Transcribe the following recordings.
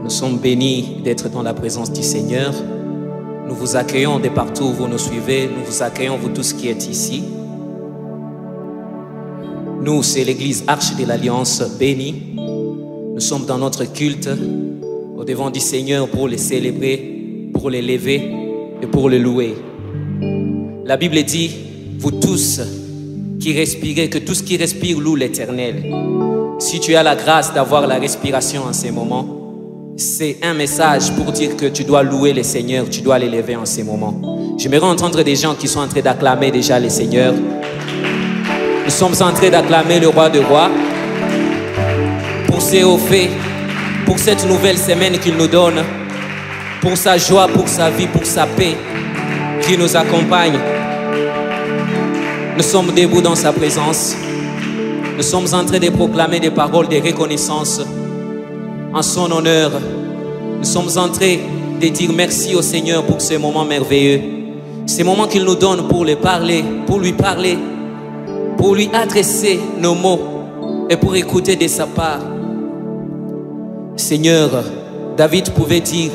Nous sommes bénis d'être dans la présence du Seigneur. Nous vous accueillons de partout où vous nous suivez. Nous vous accueillons, vous tous qui êtes ici. Nous, c'est l'église Arche de l'Alliance bénie. Nous sommes dans notre culte au devant du Seigneur pour le célébrer, pour l'élever et pour le louer. La Bible dit, vous tous qui respirez, que tout ce qui respire loue l'Éternel. Si tu as la grâce d'avoir la respiration en ces moments, c'est un message pour dire que tu dois louer le Seigneur, tu dois l'élever en ces moments. J'aimerais entendre des gens qui sont en train d'acclamer déjà le Seigneur. Nous sommes en train d'acclamer le roi de rois pour ses hauts faits, pour cette nouvelle semaine qu'il nous donne, pour sa joie, pour sa vie, pour sa paix qui nous accompagne. Nous sommes debout dans sa présence. Nous sommes en train de proclamer des paroles de reconnaissance en son honneur. Nous sommes en train de dire merci au Seigneur pour ce moment merveilleux. Ces moments qu'il nous donne pour lui parler, pour lui adresser nos mots et pour écouter de sa part. Seigneur, David pouvait dire,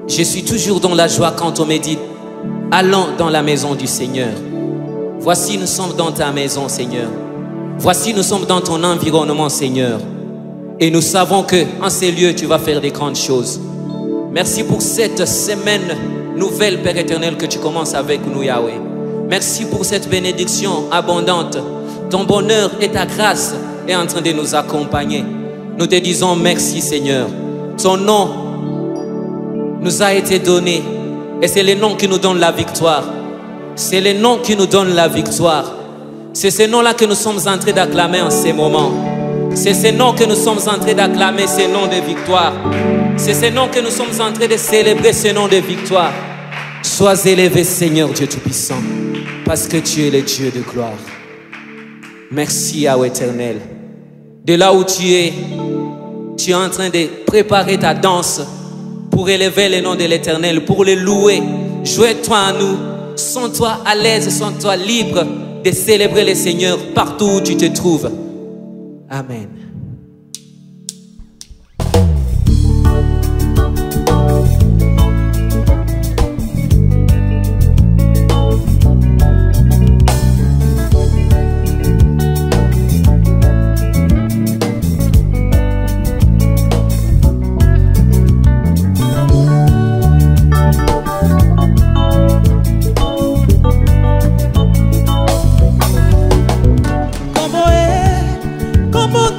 je suis toujours dans la joie quand on me dit, allons dans la maison du Seigneur. Voici, nous sommes dans ta maison, Seigneur. Voici, nous sommes dans ton environnement, Seigneur. Et nous savons qu'en ces lieux, tu vas faire des grandes choses. Merci pour cette semaine nouvelle, Père éternel, que tu commences avec nous, Yahweh. Merci pour cette bénédiction abondante. Ton bonheur et ta grâce est en train de nous accompagner. Nous te disons merci, Seigneur. Ton nom nous a été donné. Et c'est le nom qui nous donne la victoire. C'est le nom qui nous donne la victoire. C'est ce nom-là que nous sommes en train d'acclamer en ces moments. C'est ce nom que nous sommes en train d'acclamer, ce nom de victoire. C'est ce nom que nous sommes en train de célébrer, ce nom de victoire. Sois élevé, Seigneur Dieu Tout-Puissant, parce que tu es le Dieu de gloire. Merci, Yahweh éternel. De là où tu es en train de préparer ta danse pour élever le nom de l'Éternel, pour le louer. Joins-toi à nous. Sens-toi à l'aise, sens-toi libre de célébrer le Seigneur partout où tu te trouves. Amen. Como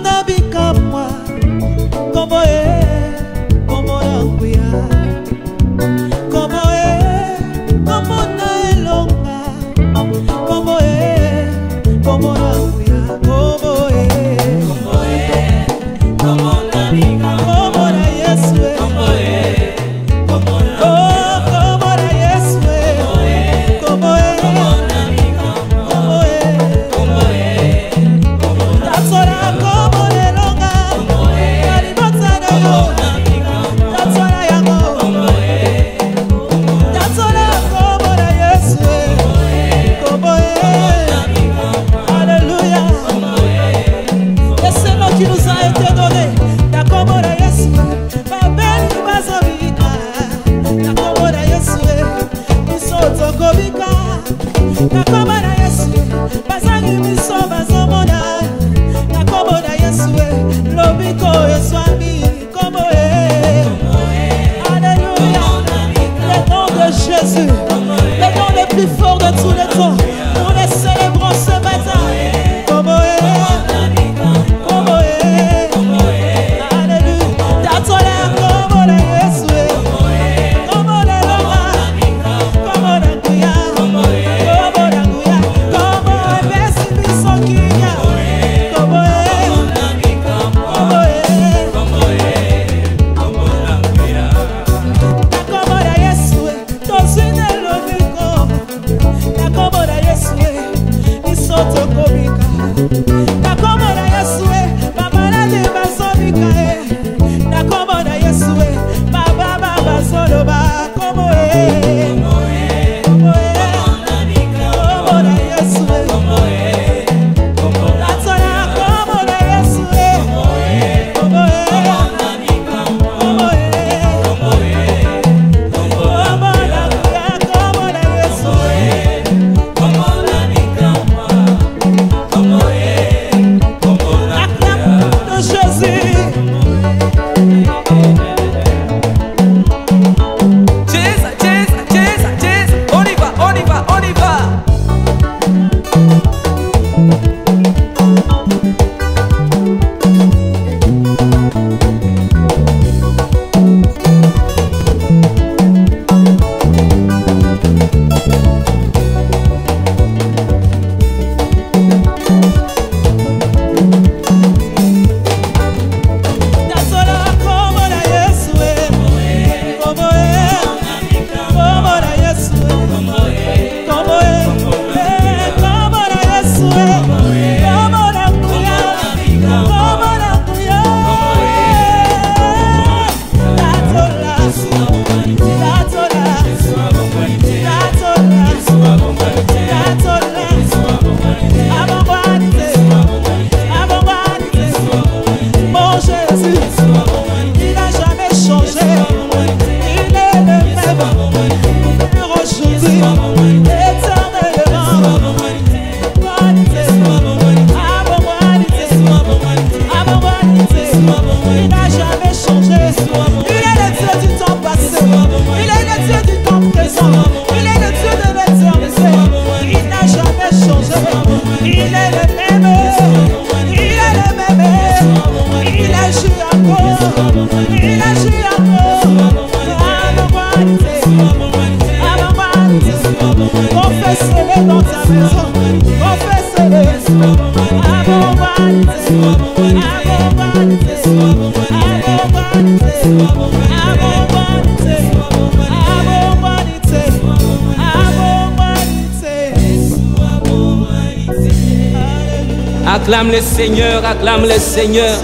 Acclame le Seigneur, acclame le Seigneur.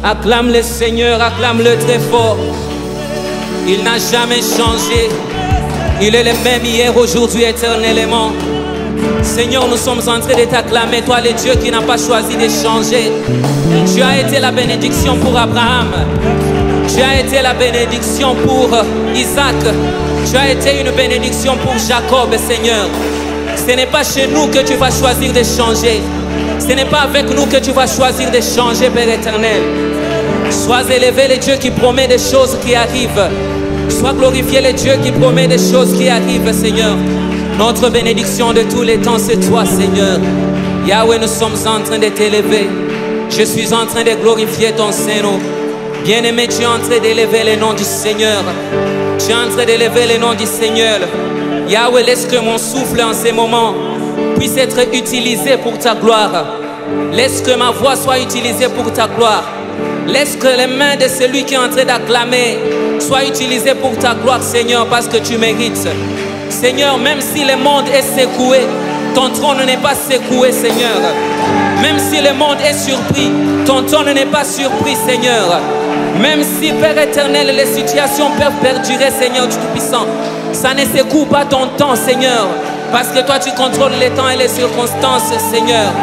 Acclame le Seigneur, acclame-le très fort. Il n'a jamais changé. Il est le même hier, aujourd'hui, éternellement. Seigneur, nous sommes en train de t'acclamer, toi le Dieu qui n'a pas choisi de changer. Tu as été la bénédiction pour Abraham. Tu as été la bénédiction pour Isaac. Tu as été une bénédiction pour Jacob, Seigneur. Ce n'est pas chez nous que tu vas choisir de changer. Ce n'est pas avec nous que tu vas choisir de changer, Père éternel. Sois élevé le Dieu qui promet des choses qui arrivent. Sois glorifié le Dieu qui promet des choses qui arrivent, Seigneur. Notre bénédiction de tous les temps, c'est toi, Seigneur. Yahweh, nous sommes en train de t'élever. Je suis en train de glorifier ton Saint-Nom. Bien-aimé, tu es en train d'élever le nom du Seigneur. Tu es en train d'élever le nom du Seigneur. Yahweh, laisse que mon souffle en ces moments puisse être utilisé pour ta gloire. Laisse que ma voix soit utilisée pour ta gloire. Laisse que les mains de celui qui est en train d'acclamer soient utilisées pour ta gloire, Seigneur, parce que tu mérites. Seigneur, même si le monde est secoué, ton trône n'est pas secoué, Seigneur. Même si le monde est surpris, ton trône n'est pas surpris, Seigneur. Même si, Père éternel, les situations peuvent perdurer, Seigneur du Tout-Puissant, ça ne secoue pas ton temps, Seigneur. Parce que toi, tu contrôles les temps et les circonstances, Seigneur.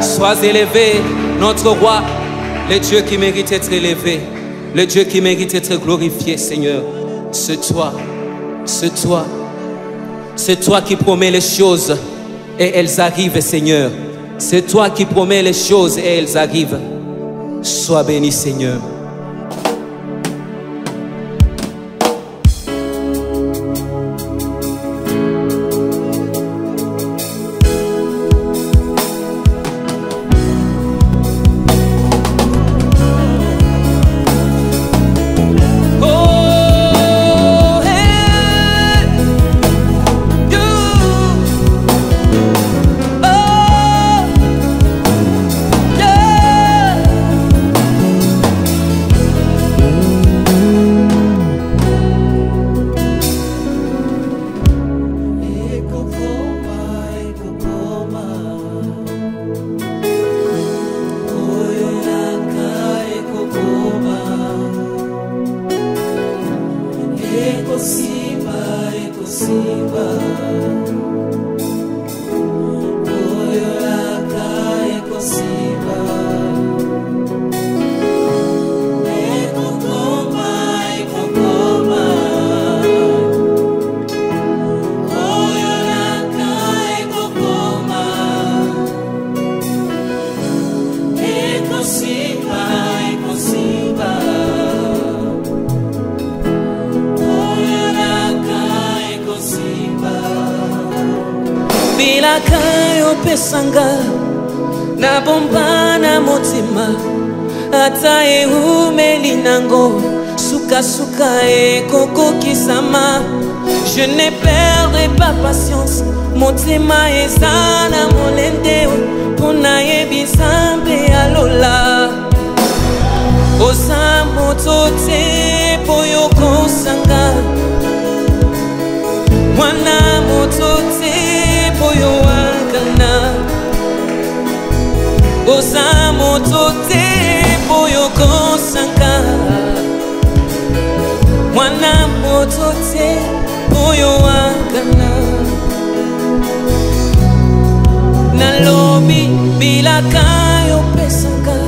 Sois élevé, notre roi, le Dieu qui mérite d'être élevé, le Dieu qui mérite d'être glorifié, Seigneur. C'est toi, c'est toi. C'est toi qui promets les choses et elles arrivent, Seigneur. C'est toi qui promets les choses et elles arrivent. Sois béni, Seigneur. Pesanga na bomba na motima ata eumeli nango suka suka e koko kisama. Je ne perdrai pas patience, motima ezana molende pona yebisambe alola osa motote poyo kosanga mwana motote poyo Osa motote poyo kosanga mwana motote poyo wakana na lobi bila kayo pesanga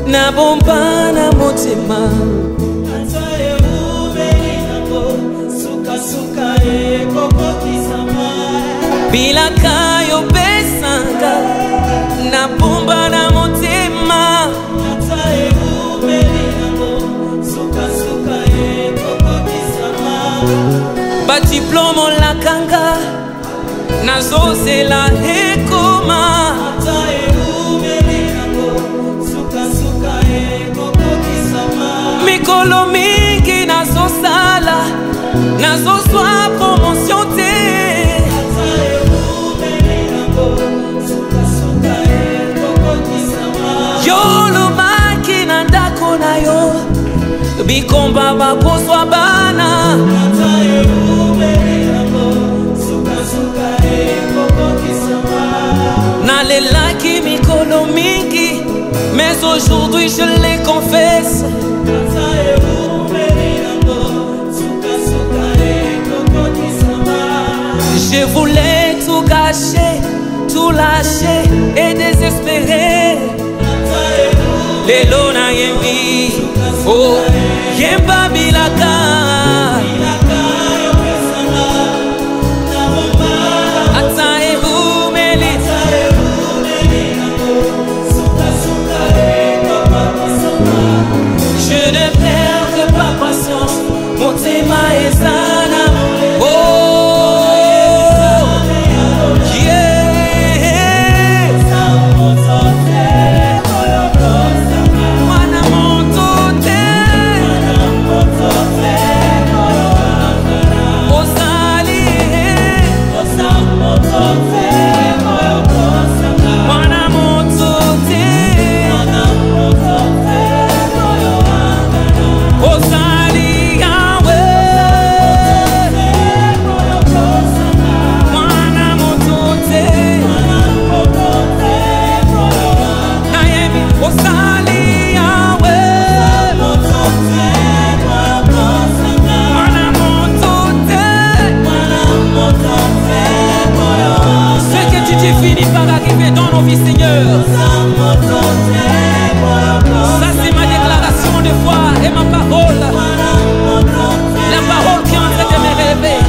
na bomba na motema ataye ubeli nako suka suka e koko kisama bila kayo pesanga na bomba na motema ataye ubeli nako suka suka e koko kisama batiplomo la kanga nazozela ekoma ataye ubeli nako suka suka e koko kisama mikolo mingi nazosala nazoswa promotion te ataye ubeli nako suka suka e koko kisama yo lobaki na ndako na yo bikomba bakozwa bana nalelaki mikolo mingi, mais aujourd'hui je les confesse. Je voulais tout gâcher, tout lâcher et désespérer. Lelo na yembi, oh yemba bilaka. Je ne perds pas patience, mon tema est sana. Seigneur, ça c'est ma déclaration de foi et ma parole, la parole qui est en train de me réveiller.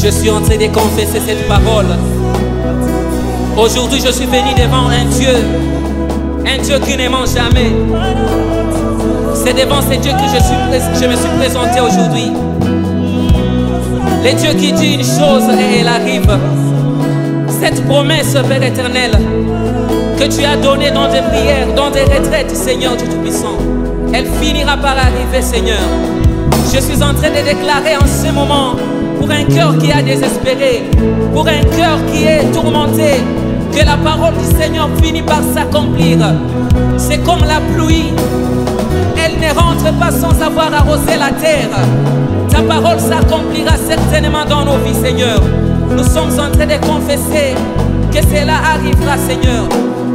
Je suis en train de confesser cette parole. Aujourd'hui, je suis venu devant un Dieu qui ne ment jamais. C'est devant ce Dieu que je me suis présenté aujourd'hui. Le Dieu qui dit une chose et elle arrive. Cette promesse, Père éternel, que tu as donnée dans des prières, dans des retraites, Seigneur Dieu Tout-Puissant, elle finira par arriver, Seigneur. Je suis en train de déclarer en ce moment, pour un cœur qui a désespéré, pour un cœur qui est tourmenté, que la parole du Seigneur finit par s'accomplir. C'est comme la pluie, elle ne rentre pas sans avoir arrosé la terre. Ta parole s'accomplira certainement dans nos vies, Seigneur. Nous sommes en train de confesser que cela arrivera, Seigneur.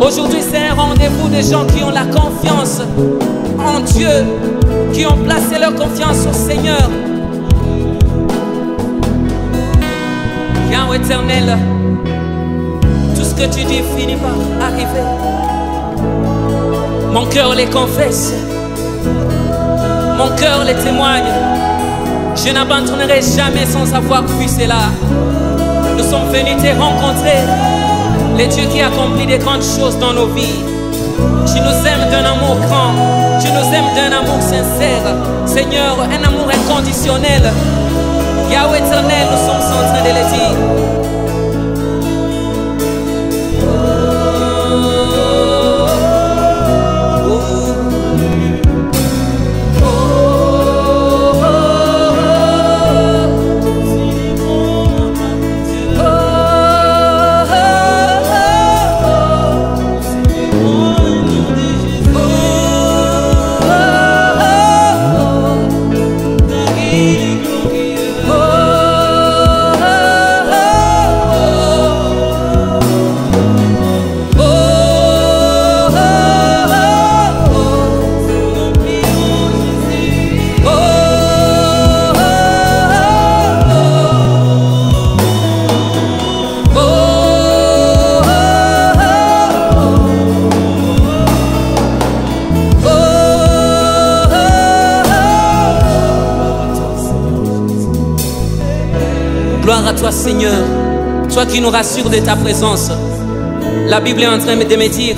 Aujourd'hui, c'est un rendez-vous des gens qui ont la confiance en Dieu, qui ont placé leur confiance au Seigneur. Yahweh éternel, tout ce que tu dis finit par arriver. Mon cœur les confesse, mon cœur les témoigne. Je n'abandonnerai jamais sans avoir vu cela. Nous sommes venus te rencontrer, le Dieu qui accomplit des grandes choses dans nos vies. Tu nous aimes d'un amour grand, tu nous aimes d'un amour sincère. Seigneur, un amour inconditionnel. Yahweh éternel, nous sommes en train de le dire. Gloire à toi, Seigneur, toi qui nous rassures de ta présence. La Bible est en train de me dire,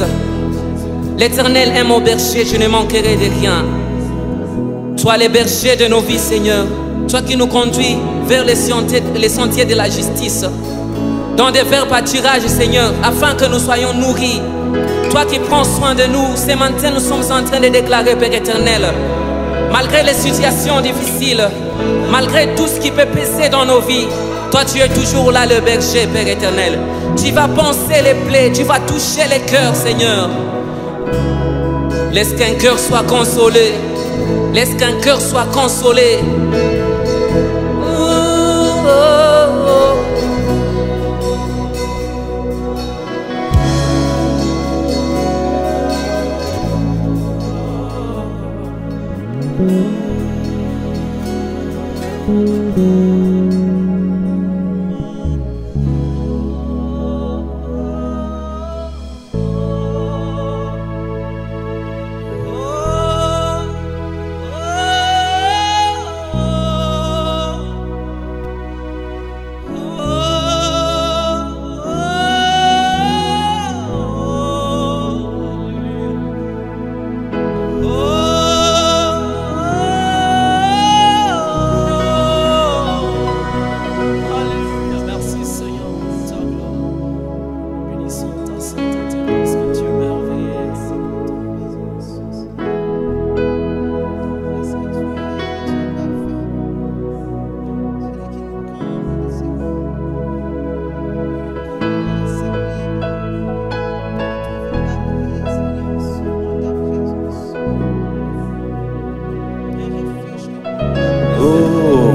l'Éternel est mon berger, je ne manquerai de rien. Toi, le berger de nos vies, Seigneur, toi qui nous conduis vers les sentiers de la justice. dans des verts pâturages, Seigneur, afin que nous soyons nourris. Toi qui prends soin de nous, ce matin nous sommes en train de déclarer, Père éternel, malgré les situations difficiles, malgré tout ce qui peut peser dans nos vies, toi tu es toujours là, le berger, Père éternel. Tu vas panser les plaies, tu vas toucher les cœurs, Seigneur. Laisse qu'un cœur soit consolé. Laisse qu'un cœur soit consolé.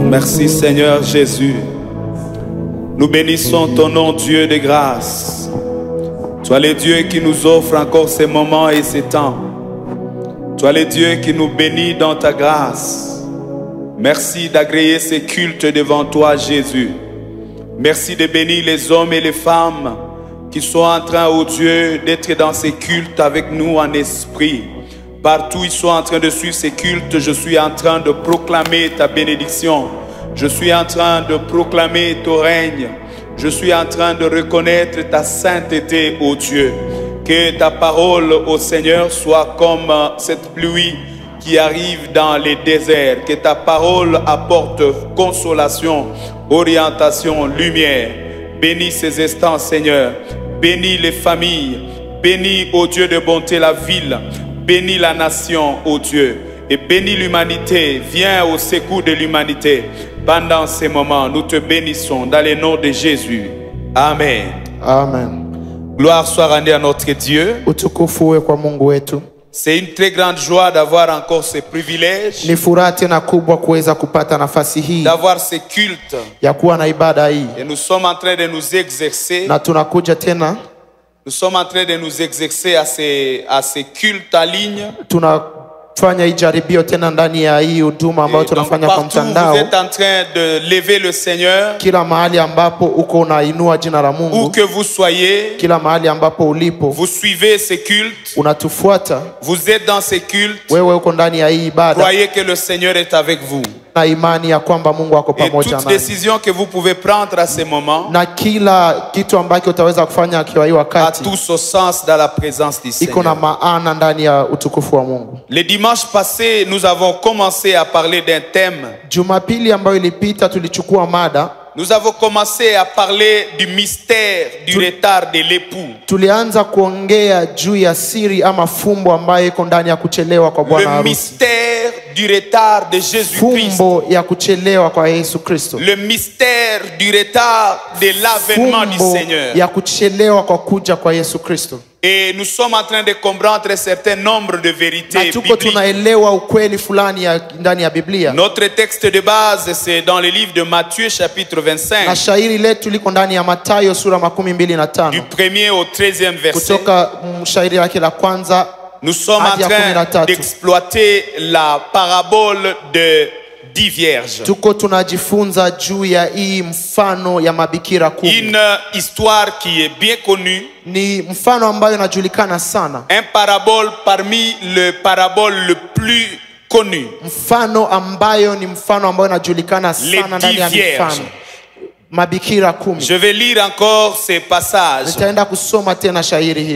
Merci Seigneur Jésus. Nous bénissons ton nom, Dieu de grâce. Toi le Dieu qui nous offre encore ces moments et ces temps. Toi le Dieu qui nous bénit dans ta grâce. Merci d'agréer ces cultes devant toi, Jésus. Merci de bénir les hommes et les femmes qui sont en train, oh Dieu, d'être dans ces cultes avec nous en esprit. Partout ils sont en train de suivre ces cultes, je suis en train de proclamer ta bénédiction. Je suis en train de proclamer ton règne. Je suis en train de reconnaître ta sainteté, ô Dieu. Que ta parole, ô Seigneur, soit comme cette pluie qui arrive dans les déserts. Que ta parole apporte consolation, orientation, lumière. Bénis ces instants, Seigneur. Bénis les familles. Bénis, ô Dieu de bonté, la ville. Bénis la nation, ô Dieu. Et bénis l'humanité. Viens au secours de l'humanité. Pendant ces moments, nous te bénissons dans le nom de Jésus. Amen. Amen. Gloire soit rendue à notre Dieu. Utukufu uwe kwa Mungu wetu. C'est une très grande joie d'avoir encore ce privilège. Ni furaha tena kubwa kuweza kupata nafasi hii d'avoir ce culte. ya kuwa na ibada hii. Et nous sommes en train de nous exercer. Na tunakuja tena. Nous sommes en train de nous exercer à ces cultes en ligne. Tunafanya ijaribio tena ndani ya hii huduma ambayo tunafanya kwa mtandao. Vous êtes en train de lever le Seigneur. Kila mahali ambapo uko unainua jina la Mungu. Où que vous soyez. Kila mahali ambapo ulipo. Vous suivez ces cultes. Unatufuata. Vous êtes dans ces cultes. Wewe uko ndani ya hii ibada. Croyez que le Seigneur est avec vous. Na imani ya kwamba Mungu ako pamoja nawe. Et toute décision que vous pouvez prendre à ce moment. Na kila kitu ambacho utaweza kufanya kwa hii wakati. A tout son sens dans la présence du Seigneur. Iko na maana ndani ya utukufu wa Mungu. Le dimanche passé, nous avons commencé à parler d'un thème. Jumapili ambayo ilipita tulichukua mada. Nous avons commencé à parler du mystère du retard de l'époux. Tulianza kuongea juu ya siri ama fumbo ambayo iko ndani ya kuchelewa kwa bwana harusi. Le mystère du retard de Jésus-Christ. Fumbo ya kuchelewa kwa Yesu Kristo. Le mystère du retard de l'avènement du Seigneur. Ya kuchelewa kwa kuja kwa Yesu Kristo. Et nous sommes en train de comprendre un certain nombre de vérités bibliques. Notre texte de base, c'est dans le livre de Matthieu, chapitre 25. Du 1er au 13e verset. Nous sommes en train d'exploiter la parabole de 10 vierges. Une histoire qui est bien connue. Un parabole parmi les paraboles le plus connu. Les 10 vierges. Je vais lire encore ces passages.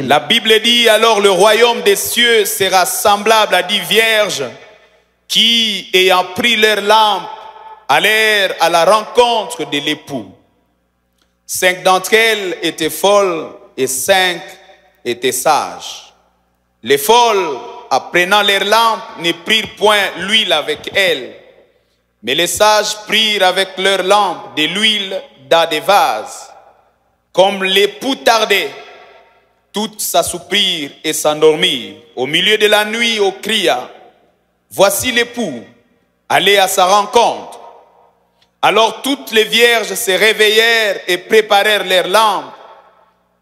La Bible dit: alors le royaume des cieux sera semblable à 10 vierges qui, ayant pris leur lampe, allèrent à la rencontre de l'époux. 5 d'entre elles étaient folles et 5 étaient sages. Les folles, apprenant leurs lampes, ne prirent point l'huile avec elles. Mais les sages prirent avec leurs lampes de l'huile dans des vases. Comme l'époux tardait, toutes s'assoupirent et s'endormirent. Au milieu de la nuit, on cria, « Voici l'époux, allez à sa rencontre. » Alors toutes les vierges se réveillèrent et préparèrent leurs lampes.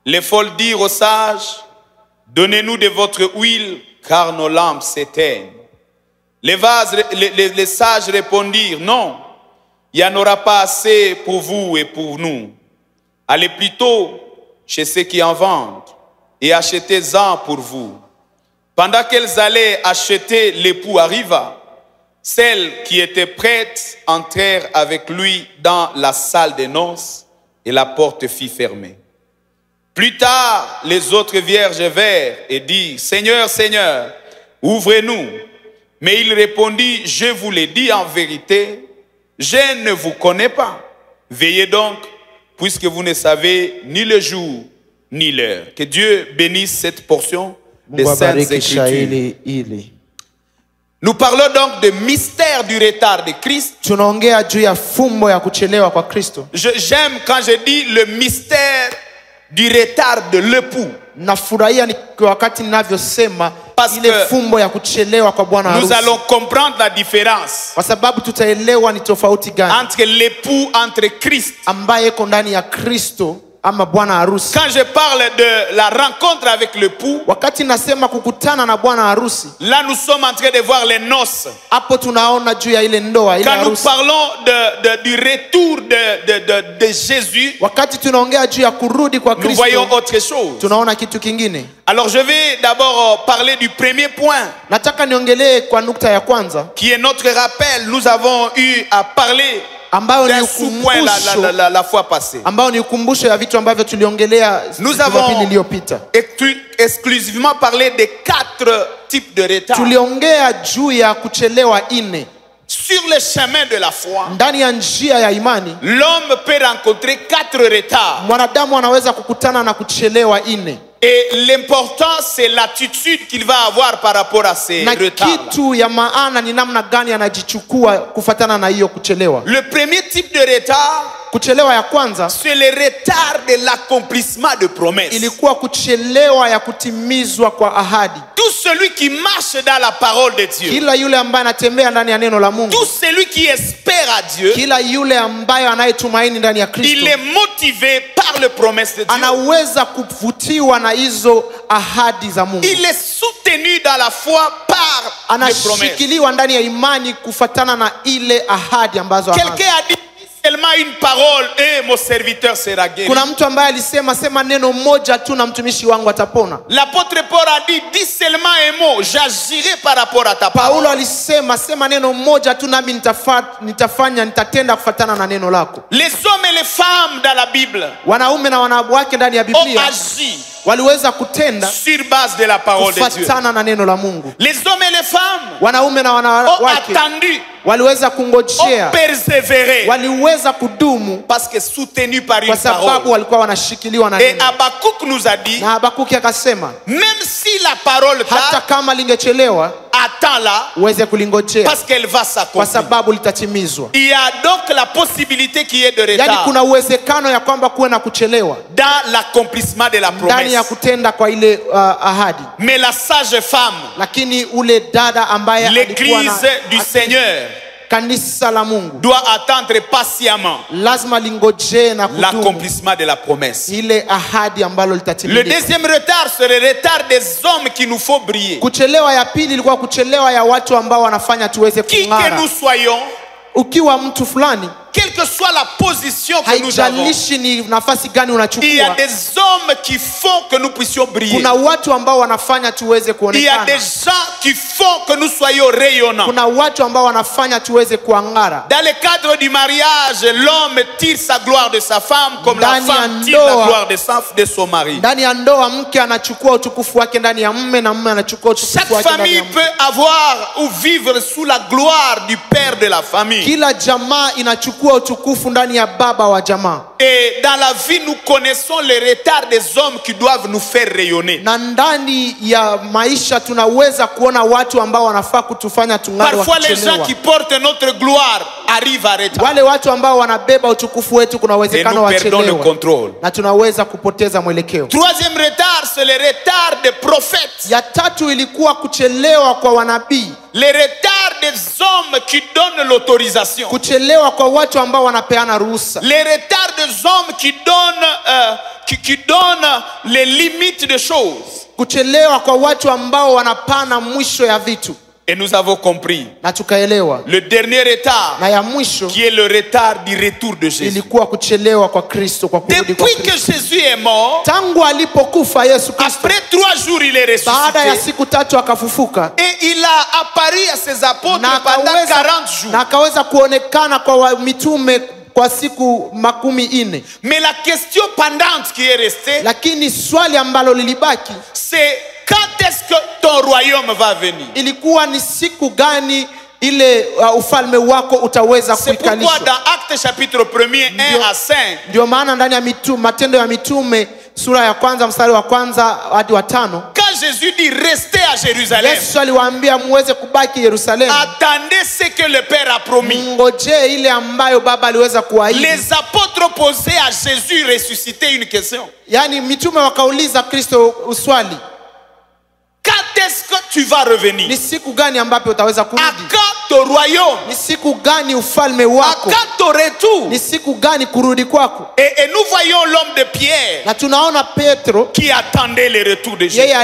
Les folles dirent aux sages, « Donnez-nous de votre huile, car nos lampes s'éteignent. » Les sages répondirent, « Non, il n'y en aura pas assez pour vous et pour nous. Allez plutôt chez ceux qui en vendent et achetez-en pour vous. » Pendant qu'elles allaient acheter, l'époux arriva. Celles qui étaient prêtes entrèrent avec lui dans la salle des noces et la porte fut fermée. Plus tard, les autres vierges vinrent et dirent, « Seigneur, Seigneur, ouvrez-nous. » Mais il répondit, « Je vous l'ai dit en vérité, je ne vous connais pas. Veillez donc, puisque vous ne savez ni le jour ni l'heure. » Que Dieu bénisse cette portion des Saintes Écritures. Nous parlons donc de mystère du retard de Christ. J'aime quand je dis le mystère du retard de l'époux. Parce que nous allons comprendre la différence entre l'époux, entre Christ. Quand je parle de la rencontre avec l'époux, là nous sommes en train de voir les noces. Quand nous parlons du retour de Jésus, nous voyons autre chose. Alors je vais d'abord parler du premier point, qui est notre rappel. Nous avons eu à parler d'un sous-point la fois passée. Nous avons exclusivement parlé des 4 types de retard. Sur le chemin de la foi, l'homme peut rencontrer 4 retards. Et l'important, c'est l'attitude qu'il va avoir par rapport à ces retards. Le premier type de retard, c'est le retard de l'accomplissement de promesses. Tout celui qui marche dans la parole de Dieu, tout celui qui espère à Dieu, il est motivé par les promesses de Dieu. Il est soutenu dans la foi par les promesses. Quelqu'un a dit seulement une parole et mon serviteur sera guéri. L'apôtre Paul a dit, dis seulement un mot, j'agirai par rapport à ta parole. Les hommes et les femmes dans la Bible ont agi sur base de la parole de Dieu. Les hommes et les femmes ont attendu, ont persévéré, parce que soutenu par une parole. Et Habakkuk nous a dit, même si la parole tarde, attends-la, parce qu'elle va s'accomplir. Il y a donc la possibilité qu'il y ait de retard dans l'accomplissement de la promesse. Mais la sage femme, l'église du Seigneur, doit attendre patiemment l'accomplissement de la promesse. Le deuxième retard, c'est le retard des hommes qu'il nous faut briller. Qui que nous soyons, quelle que soit la position que nous avons, il y a des hommes qui font que nous puissions briller. Il y a des gens qui font que nous soyons rayonnants. Dans le cadre du mariage, l'homme tire sa gloire de sa femme comme la femme tire la gloire de son mari. Chaque famille peut avoir ou vivre sous la gloire du père de la famille. Et et dans la vie, nous connaissons les retards des hommes qui doivent nous faire rayonner. Na ndani ya maisha tunaweza kuona watu ambao wanafaa kutufanya tung'are Parfois, les gens wakichelewa. qui portent notre gloire arrivent à retard. Wale watu ambao wanabeba utukufu wetu kuna Et uwezekano nous perdons le wachelewa. contrôle. Na tunaweza kupoteza mwelekeo. Troisième retard, c'est le retard des prophètes. Ya tatu ilikuwa kuchelewa kwa wanabii. Le retard des hommes qui donnent l'autorisation. Kuchelewa kwa watu ambao wanapeana ruhusa. Le retard des hommes qui donnent les limites des choses. Kuchelewa kwa watu ambao wanapana mwisho ya vitu. Et nous avons compris. Na tukaelewa. Le dernier retard, Na ya mwisho qui est le retard du retour de Jésus. ilikuwa kuchelewa kwa Kristo, kwa kurudi kwa Depuis que Kristo. Jésus est mort, Tangu alipokufa Yesu Kristo, après 3 jours, il est baada ya ressuscité. siku tatu akafufuka. Et il a apparu à ses apôtres Na pendant 40 akaweza, na jours. akaweza kuonekana kwa mitume kwa siku 40. Mais la question pendante qui est restée, Lakini swali ambalo lilibaki c'est quand est-ce que ton royaume va venir? ilikuwa ni siku gani ile ufalme wako utaweza C'est pourquoi kuikalishwa. dans Actes chapitre 1er, 1 à 5, Ndio maana ndani ya Matendo ya Mitume sura ya kwanza mstari wa kwanza hadi wa 5, quand Jésus dit restez à Jérusalem, Yesu aliwaambia muweze kubaki Yerusalemu, attendez ce que le Père a promis. ngojee ile ambayo Baba aliweza kuahidi. Les apôtres posaient à Jésus ressuscité une question. Yaani mitume wakauliza Kristo swali, Quand est-ce que tu vas revenir? ni siku gani ambapo utaweza À kurudi? quand ton royaume? Ni siku gani ufalme À wako? quand ton retour? Ni siku gani kurudi kwako? Et nous voyons l'homme de Pierre Na tunaona Petro, qui attendait le retour de Jésus. yeye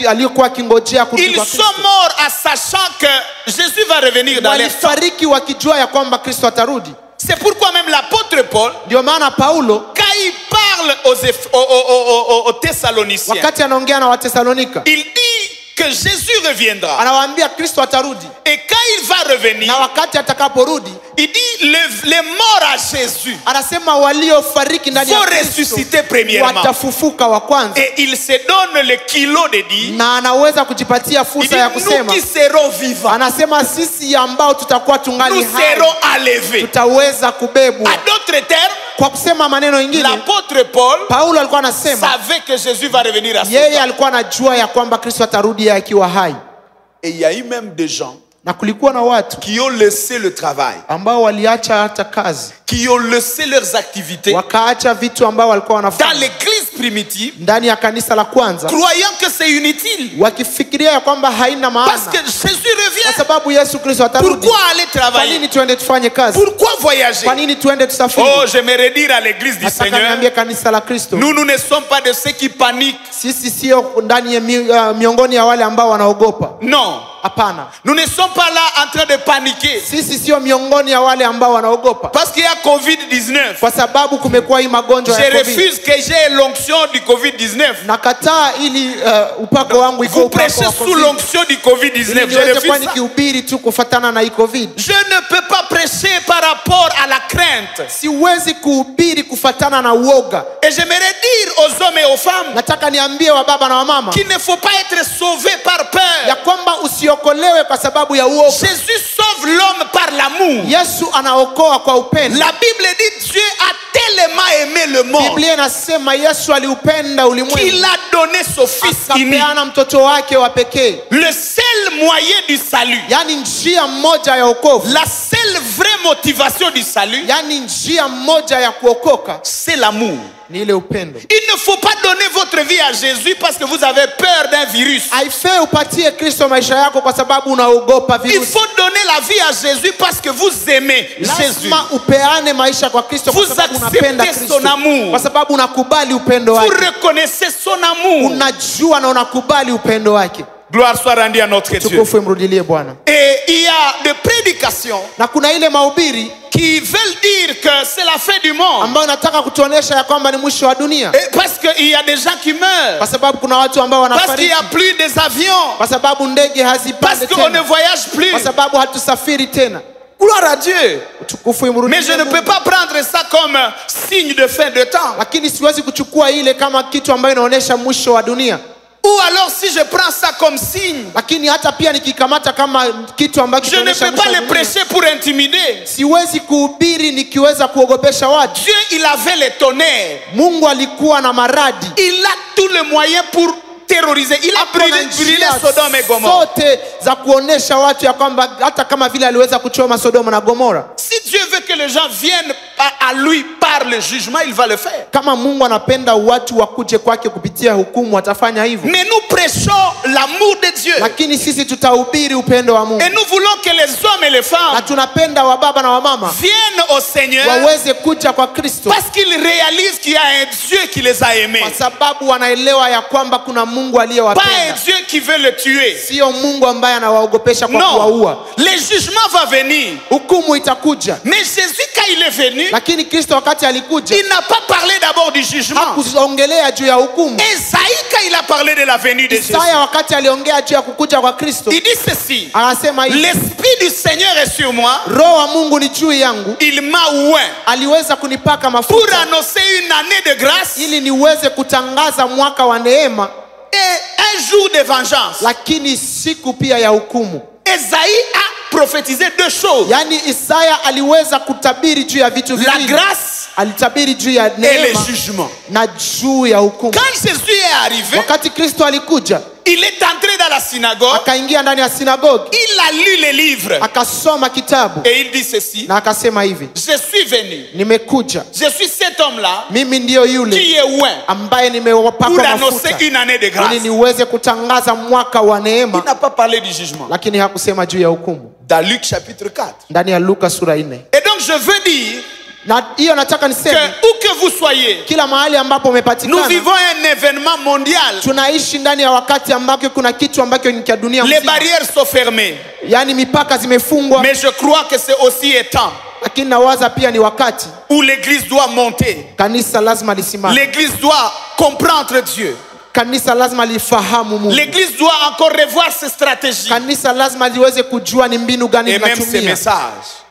aliyekuwa akingojea kurudi Ils kwa sont Kristo. morts en sachant que Jésus va revenir dans les temps. Walifariki wakijua ya kwamba Kristo atarudi. C'est pourquoi même l'apôtre Paul, Ndio maana Paulo quand il parle aux Thessaloniciens, wakati anaongea na Watesalonika il dit que Jésus reviendra. anawaambia Kristo atarudi, Et quand il va revenir, na wakati atakaporudi il dit les morts à Jésus anasema waliofariki ndani ya vont Kristo ressusciter premièrement. watafufuka wa kwanza. Et il se donne le kilo de dire, Na anaweza kujipatia il fursa ya dit, nous kusema, qui serons vivants, anasema sisi ambao tutakuwa tungali nous hai serons enlevés. tutaweza kubebwa. À d'autres termes, Kwa kusema maneno mengine, l'apôtre Paul Paulo alikuwa anasema savait que Jésus va revenir à son yeye temps. alikuwa anajua ya kwamba Kristo atarudi yeye akiwa hai. Et il y a eu même des gens Na kulikuwa na watu qui ont laissé le travail, ambao waliacha hata kazi, qui ont laissé leurs activités wakaacha vitu ambao walikuwa dans wanafanya l'église primitive, ndani ya kanisa la kwanza, croyant que c'est inutile. wakifikiria ya kwamba haina Parce que maana, Jésus kwa revient. sababu Yesu Kristo atarudi. Pourquoi aller Kwa travailler? nini tuende tufanye kazi? Pourquoi voyager? Kwa nini tuende tusafiri? Oh, j'aimerais dire à l'église du Nataka Seigneur, niambie kanisa la Kristo, nous ne sommes pas de ceux qui paniquent. sisi sio ndani ya miongoni ya wale ambao wanaogopa. Non. Hapana, Nous ne sommes pas là en train de paniquer. sisi sio miongoni ya wale ambao wanaogopa, Parce qu'il y a Covid-19. kwa sababu kumekuwa hii magonjwa Je ya COVID. refuse que j'ai l'onction du Covid-19. Nakataa ili upako wangu iko Vous upako prêchez wa sous COVID. l'onction du Ili Covid-19. Je niweze kuwa refuse ça. nikihubiri tu kufatana na hii COVID. Je ne peux pas prêcher par rapport à la crainte. Siwezi kuhubiri kufatana na uoga. Et j'aimerais dire aux hommes et aux femmes Nataka niambie wa baba na wa mama qu'il ne faut pas être sauvé par ya peur. kwamba usiokolewe kwa sababu ya uoga. Jésus sauve l'homme par l'amour. Yesu anaokoa kwa upendo. La Bible dit Dieu a tellement aimé le monde Biblia inasema Yesu aliupenda qu'il ulimwengu a donné son fils unique. akapeana mtoto wake wa pekee, Le seul moyen du salut, yaani njia moja ya wokovu, la seule vraie motivation du salut, yaani njia moja ya kuokoka c'est l'amour. ni ile upendo. Il ne faut pas donner votre vie à Jésus parce que vous avez peur d'un virus. Haifai upatie Kristo maisha yako kwa sababu unaogopa Il virusi. faut donner la vie à Jésus parce que vous aimez Jésus. Lazima upeane maisha kwa Kristo kwa Vous sababu unapenda acceptez Kristo, son amour. kwa sababu unakubali upendo Vous wake, reconnaissez son amour. unajua na unakubali upendo wake. Gloire soit rendue à notre Dieu. Tukufu imrudilie Bwana. Et il y a des prédications Na kuna ile mahubiri qui veulent dire que c'est la fin du monde. ambayo nataka kutuonesha ya kwamba ni mwisho wa dunia, Et parce qu'il y a des gens qui meurent. kwa sababu kuna watu ambao Parce qu'il wanafariki, n'y a plus des avions. kwa sababu ndege Parce hazipande qu'on ne tena, voyage plus. kwa sababu hatusafiri tena. Gloire à Dieu. Tukufu Mais imrudie je ne peux Mungu. pas prendre ça comme signe de fin de temps. Lakini siwezi kuchukua ile kama kitu ambayo inaonyesha mwisho wa dunia. Ou alors si je prends ça comme signe, Lakini hata pia nikikamata kama kitu ambacho je ne kinaonyesha peux pas mwisho les wa dunia. prêcher pour intimider. Siwezi kuhubiri nikiweza kuogopesha watu. Dieu, il avait les tonnerres. Mungu alikuwa na maradi. Il a tous les moyens pour terroriser. Il a brûlé Sodome et Gomorrhe. Zote za kuonesha watu ya kwamba hata kama vile aliweza kuchoma Sodoma na Gomora. Si Dieu veut que les gens viennent à lui par le jugement, il va le faire. Kama Mungu anapenda watu wakuje kwake kupitia hukumu, atafanya hivyo. Mais nous prêchons l'amour de Dieu. Lakini sisi tutahubiri upendo wa Mungu. Et nous voulons que les hommes et les Na femmes tunapenda wababa na wamama viennent au Seigneur waweze kuja kwa Kristo, parce qu'ils réalisent qu'il y a un Dieu qui les a aimés. kwa sababu wanaelewa ya kwamba kuna Mungu Pas un aliyewapenda. Dieu qui veut le tuer. Sio Mungu ambaye anawaogopesha kwa Non, kuwaua. le jugement va venir. Hukumu itakuja. Mais Jésus, quand il est venu, Lakini Kristo wakati alikuja il n'a pas parlé d'abord du jugement. hakuongelea juu ya hukumu. Esaïe, quand il a parlé de la venue de Jésus, Isaya wakati aliongea juu ya kukuja kwa Kristo il dit ceci: anasema hivi, l'Esprit du Seigneur est sur moi, Roho wa Mungu ni juu yangu, il m'a oint aliweza kunipaka pour mafuta annoncer une année de grâce ili niweze kutangaza mwaka wa neema, et un jour de vengeance. lakini siku pia ya hukumu. Esaïe a prophétisé deux choses: Yaani Isaya aliweza kutabiri juu ya vitu la viwili. grâce Alitabiri juu ya et le neema jugement. na juu ya hukumu. Quand Jésus est arrivé, Wakati Kristo alikuja, il est entré dans la synagogue, akaingia ndani ya sinagogi, il a lu les livres akasoma kitabu et il dit ceci: na akasema hivi, je suis venu, nimekuja, je suis cet homme-là mimi ndiyo yule qui est oint ambaye pour nimewapaka annoncer mafuta une année de grâce. ili niweze kutangaza mwaka wa Il neema, n'a pas parlé du jugement. lakini hakusema juu ya hukumu. Dans Luc chapitre 4. Ndani ya Luka sura 4. Et donc je veux dire Na hiyo nataka que niseme, où que vous soyez, kila mahali ambapo nous umepatikana, vivons un événement mondial. tunaishi ndani ya wakati ambako kuna kitu ambacho ni cha dunia Les mzima. barrières sont fermées. Yaani mipaka zimefungwa, Mais je crois que c'est aussi un temps lakini nawaza pia ni wakati où l'église doit monter. kanisa lazima lisimame. L'église doit comprendre Dieu. Kanisa lazima lifahamu Mungu. L'église doit encore revoir ses stratégies. Kanisa lazima liweze kujua ni mbinu gani Et même ces linatumia. messages.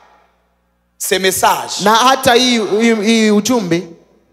Ces messages. Na hata hii ujumbe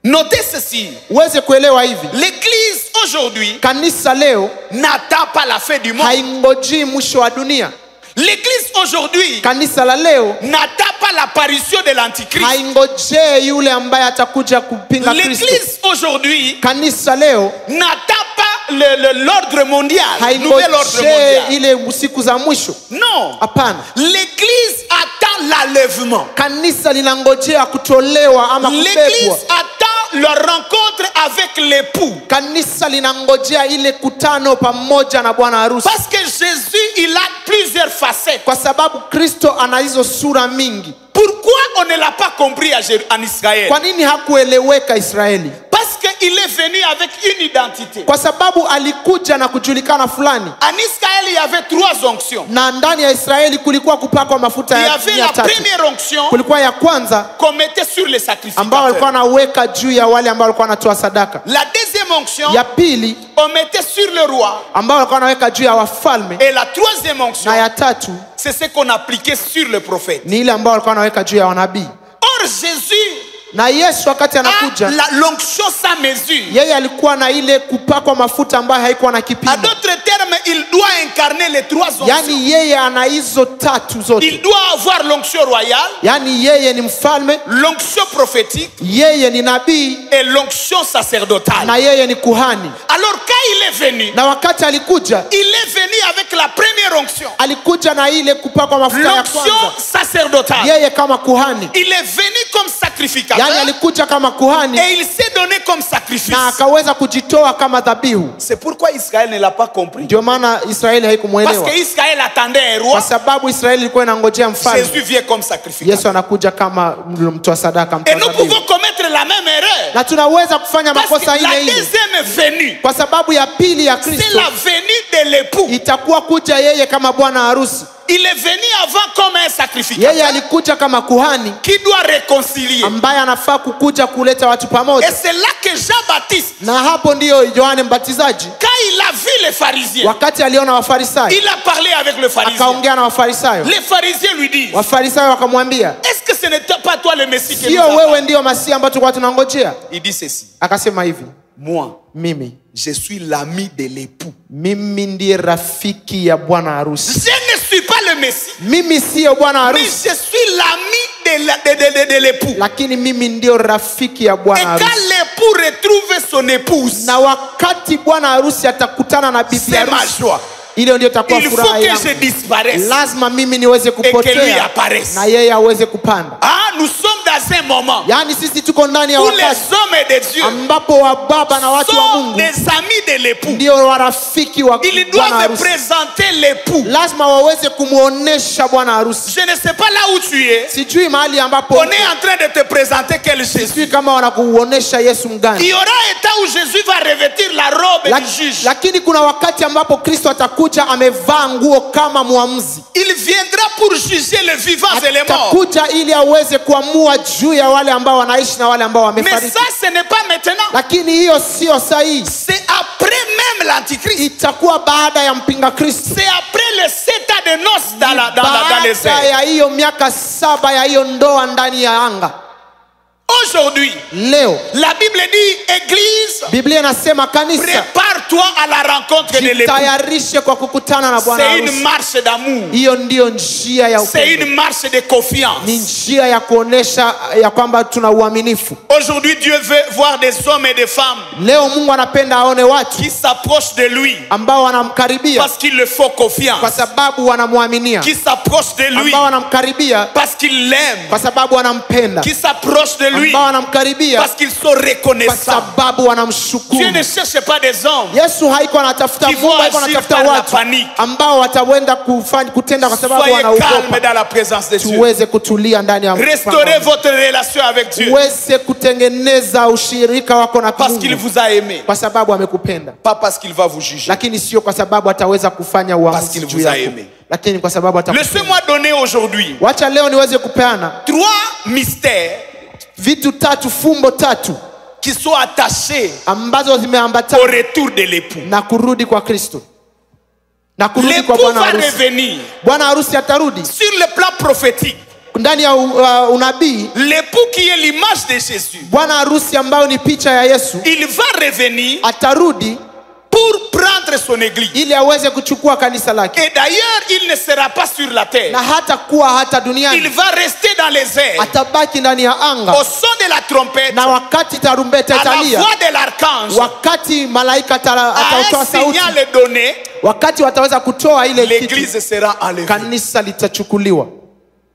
Notez ceci. uweze kuelewa hivi. L'église aujourd'hui Kanisa leo n'attend pas la fin du monde. haingojii mwisho wa dunia. L'église aujourd'hui Kanisa la leo n'attend pas l'apparition de l'antichrist. haingojee yule ambaye atakuja kupinga Kristo. L'église aujourd'hui Kanisa leo n'attend pas l'ordre mondial, nouvel ordre haingojee mondial. ile siku za mwisho. Non. Hapana. L'église attend l'enlèvement. Kanisa linangojea kutolewa ama L'église kubebwa. attend leur rencontre avec l'époux. Kanisa linangojea ile kutano pamoja na bwana harusi, Parce que Jésus, il a plusieurs facettes. kwa sababu Kristo ana hizo sura mingi. Pourquoi on ne l'a pas compris en Israël? Kwa nini hakueleweka Israeli? Parce qu'il est venu avec une identité. Kwa sababu alikuja na kujulikana fulani, En Israël, il y avait 3 onctions. na ndani ya Israeli kulikuwa kupakwa mafuta Il y ya avait la 300. première onction Kulikuwa ya kwanza qu'on mettait sur les ambao walikuwa sacrificateurs. wanaweka juu ya wale ambao walikuwa wanatoa sadaka. La deuxième onction, Ya pili on mettait sur le roi. ambao walikuwa wanaweka juu ya wafalme, Et la troisième onction, na ya tatu c'est ce qu'on appliquait sur le prophète. ni ile ambao walikuwa wanaweka juu ya wanabii. Or, Jésus Na Yesu wakati a anakuja, l'onction sans mesure. yeye alikuwa na ile kupakwa mafuta ambayo haikuwa na En kipimo. d'autres termes, il doit incarner les 3 onctions. Yaani yeye ana hizo tatu zote. Il doit avoir l'onction royale, Yaani yeye ni mfalme, l'onction prophétique yeye ni nabii, et l'onction sacerdotale. na yeye ni kuhani. Alors quand il est venu, Na wakati alikuja, il est venu avec la première onction, alikuja na ile kupakwa mafuta ya l'onction kwanza, sacerdotale. yeye kama kuhani. Il est venu comme sacrificateur Yaani alikuja kama kuhani et il s'est donné comme sacrifice. na akaweza kujitoa kama dhabihu. C'est pourquoi Israël ne l'a pas compris. Ndio maana Israeli Parce haikumuelewa, qu'Israël attendait un kwa roi. sababu Israeli ilikuwa inangojea mfalme. Jésus vient comme sacrificateur. Yesu anakuja kama mtoa sadaka, Et mtoa nous dhabihu. pouvons commettre la même erreur. Na tunaweza kufanya Parce que makosa la ile ile, deuxième venue, kwa sababu ya pili ya c'est Kristo la venue de l'époux. itakuwa kuja yeye kama bwana harusi. Il est venu avant comme un Yeye sacrificateur alikuja kama kuhani qui doit réconcilier. ambaye anafaa kukuja kuleta watu Et pamoja. c'est là que Jean-Baptiste, Na hapo ndiyo Yohane Mbatizaji quand il a vu les pharisiens, wakati aliona Wafarisayo il a parlé avec le pharisien. akaongea na Wafarisayo. Les pharisiens lui disent, Wafarisayo wakamwambia, est-ce que ce n'était pas toi le Messie que nous sio avons? wewe ndiyo Masihi ambayo tulikuwa tunangojea? Il dit ceci, Akasema hivi, Moi, mimi je suis l'ami de l'époux. mimi ndiye rafiki ya bwana harusi. Je ne suis pas le Messie, Mimi siyo bwana mais harusi, je suis l'ami de l'époux. lakini mimi ndio rafiki ya Et bwana quand harusi. l'époux retrouve son épouse, Na wakati bwana harusi atakutana na bibi c'est ma harusi, joie. ile ndio itakuwa Il faut furaha que yangu. je disparaisse Lazima mimi niweze et que lui kupotea apparaisse. na yeye aweze kupanda. Ah, nous sommes dans un moment Yaani sisi tuko ndani ya où wakati les hommes de Dieu ambapo wababa na watu wa sont Mungu des amis de l'époux. ndio warafiki wa Ils bwana doivent harusi. présenter l'époux. Lazima waweze kumuonesha bwana harusi. Je ne sais pas là où tu es. Sijui mahali ambapo On est en train de te présenter quel Jésus. sijui kama wanakuonesha Yesu Il mgani. y aura un temps où Jésus va revêtir la robe du juge. Lakini kuna wakati ambapo Kristo atakuja amevaa nguo kama muamuzi. Il viendra pour juger les vivants et les morts. Atakuja ili aweze kuamua juu ya wale ambao wanaishi na wale ambao Mais wamefariki. ça, ce n'est pas maintenant. Lakini hiyo sio sahihi. C'est après même l'Antichrist. Itakuwa baada ya mpinga Kristo. C'est après les 7 ans de noces dans les Baada airs. ya hiyo miaka 7 ya hiyo ndoa ndani ya anga. Aujourd'hui, Leo la Bible dit, Église, Biblia inasema kanisa, prépare-toi à la rencontre de l'époux. jitayarishe kwa kukutana na bwana C'est une harusi. marche d'amour. Hiyo ndiyo njia ya C'est upendo. une marche de Ni confiance. njia ya kuonesha ya kwamba tuna uaminifu. Aujourd'hui, Dieu veut voir des hommes et des femmes Leo Mungu anapenda aone watu qui s'approchent de lui ambao wanamkaribia parce qu'il le faut kwa confiance. sababu wanamwaminia, Qui s'approchent de lui ambao wanamkaribia parce qu'ils l'aiment. kwa sababu wanampenda, Qui s'approchent de lui ambao wanamkaribia parce qu'ils sont kwa reconnaissants. sababu Dieu wanamshukuru. ne cherche pas des hommes Yesu haiko anatafuta, Qui Mungu vont haiko agir anatafuta par la watu panique. ambao watawenda kutenda kwa sababu Soyez calme wanaogopa. dans la présence de Dieu. Tuweze kutulia ndani ya Restaurez votre relation avec Dieu uweze kutengeneza ushirika wako na parce qu'il Mungu vous a aimé, kwa sababu amekupenda, pas parce qu'il va vous juger. lakini sio kwa sababu ataweza kufanya Parce uamuzi qu'il juu vous a yako, aimé. lakini kwa sababu atakupenda. Laissez-moi donner aujourd'hui Wacha leo niweze kupeana 3 mystères vitu tatu, fumbo tatu qui sont attachés ambazo au zimeambatana retour de l'époux. na kurudi kwa Kristo na kurudi kwa L'époux bwana va harusi. revenir Bwana harusi atarudi sur le plan prophétique. ndani ya unabii. L'époux qui est l'image de Jésus, Bwana harusi ambayo ni picha ya Yesu il va revenir atarudi pour prendre son église. ili aweze kuchukua kanisa lake, Et d'ailleurs, il ne sera pas sur la terre. na hata kuwa hata Il duniani, va rester dans les airs. atabaki ndani ya anga. Au son de la trompette, Na wakati tarumbeta à la italia, voix de l'archange, wakati malaika à atatoa un sauti, signal donné, wakati wataweza kutoa ile kitu, l'église sera enlevée. kanisa litachukuliwa.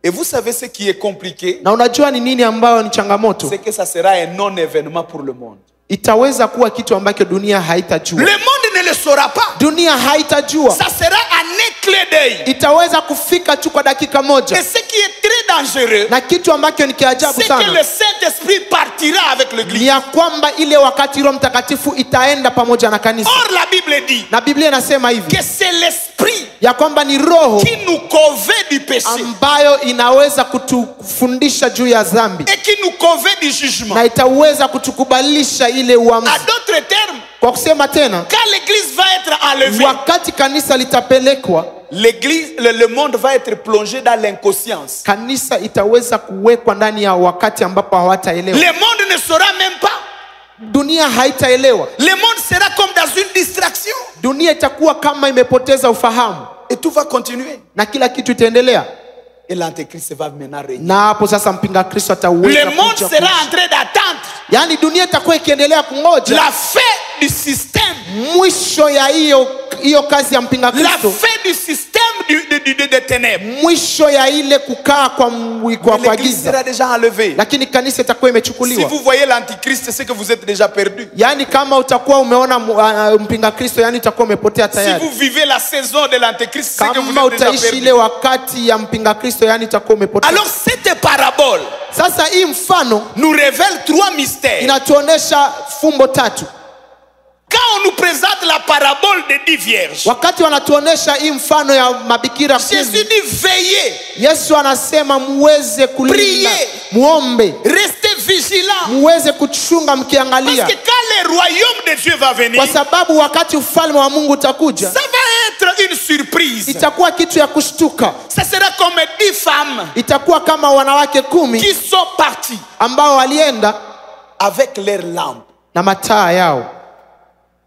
Et vous savez ce qui est compliqué? Na unajua ni nini ambayo ni changamoto? C'est que ça sera un non-événement pour le monde. Itaweza kuwa kitu ambacho dunia haitajua. Le monde ne le saura pas. Dunia haitajua, Ça sera un éclat d'œil. itaweza kufika tu kwa dakika moja. Et ce qui est très dangereux, Na kitu ambacho ni kiajabu c'est que sana le Saint-Esprit partira avec ni l'église. ya kwamba ile wakati Roho Mtakatifu itaenda pamoja na kanisa. Or, la Bible dit Na Biblia inasema hivi que c'est l'Esprit ya kwamba ni Roho qui nous convainc du péché ambayo inaweza kutufundisha juu ya dhambi et qui nous convainc du jugement. na itaweza kutukubalisha ile À uamuzi. d'autres termes, Kwa kusema tena, quand l'église va être enlevée, wakati kanisa litapelekwa, l'église, le monde va être plongé dans l'inconscience. kanisa itaweza kuwekwa ndani ya wakati ambapo hawataelewa. Le monde ne saura même pas. Dunia haitaelewa. Le monde sera comme dans une distraction. Dunia itakuwa kama imepoteza ufahamu Et tout va continuer. na kila kitu itaendelea. Et l'antéchrist va maintenant régner. Na hapo sasa mpinga Kristo ataweza Le monde kuja sera kuishi. en train d'attendre Yaani dunia itakuwa ikiendelea kungoja la fin du système. mwisho ya hiyo kazi ya mpinga La Kristo, fin du système des ténèbres. mwisho ya ile kukaa kwa L'église giza, sera déjà enlevée. lakini kanisa itakuwa Si imechukuliwa. vous voyez l'antichrist, c'est que vous êtes déjà perdu. Yaani kama utakuwa umeona mpinga Kristo, yani utakuwa umepotea Si tayari. vous vivez la saison de l'antéchrist, c'est que vous Kama êtes déjà utaishi ile perdu. wakati ya mpinga Kristo, yani utakuwa umepotea. Alors cette parabole Sasa hii mfano nous révèle 3 mystères. inatuonesha fumbo tatu. Quand on nous présente la parabole des 10 vierges, Wakati wanatuonesha hii mfano ya mabikira Jésus 10, dit veillez, Yesu anasema muweze kulinda, Priez. muombe, restez vigilants. muweze kuchunga Parce mkiangalia, que quand le royaume de Dieu va venir, kwa sababu wakati ufalme wa Mungu utakuja, ça va être une surprise. itakuwa kitu ya kushtuka. Ça sera comme 10 femmes Itakuwa kama wanawake 10 qui sont parties ambao walienda avec leurs lampes. na mataa yao.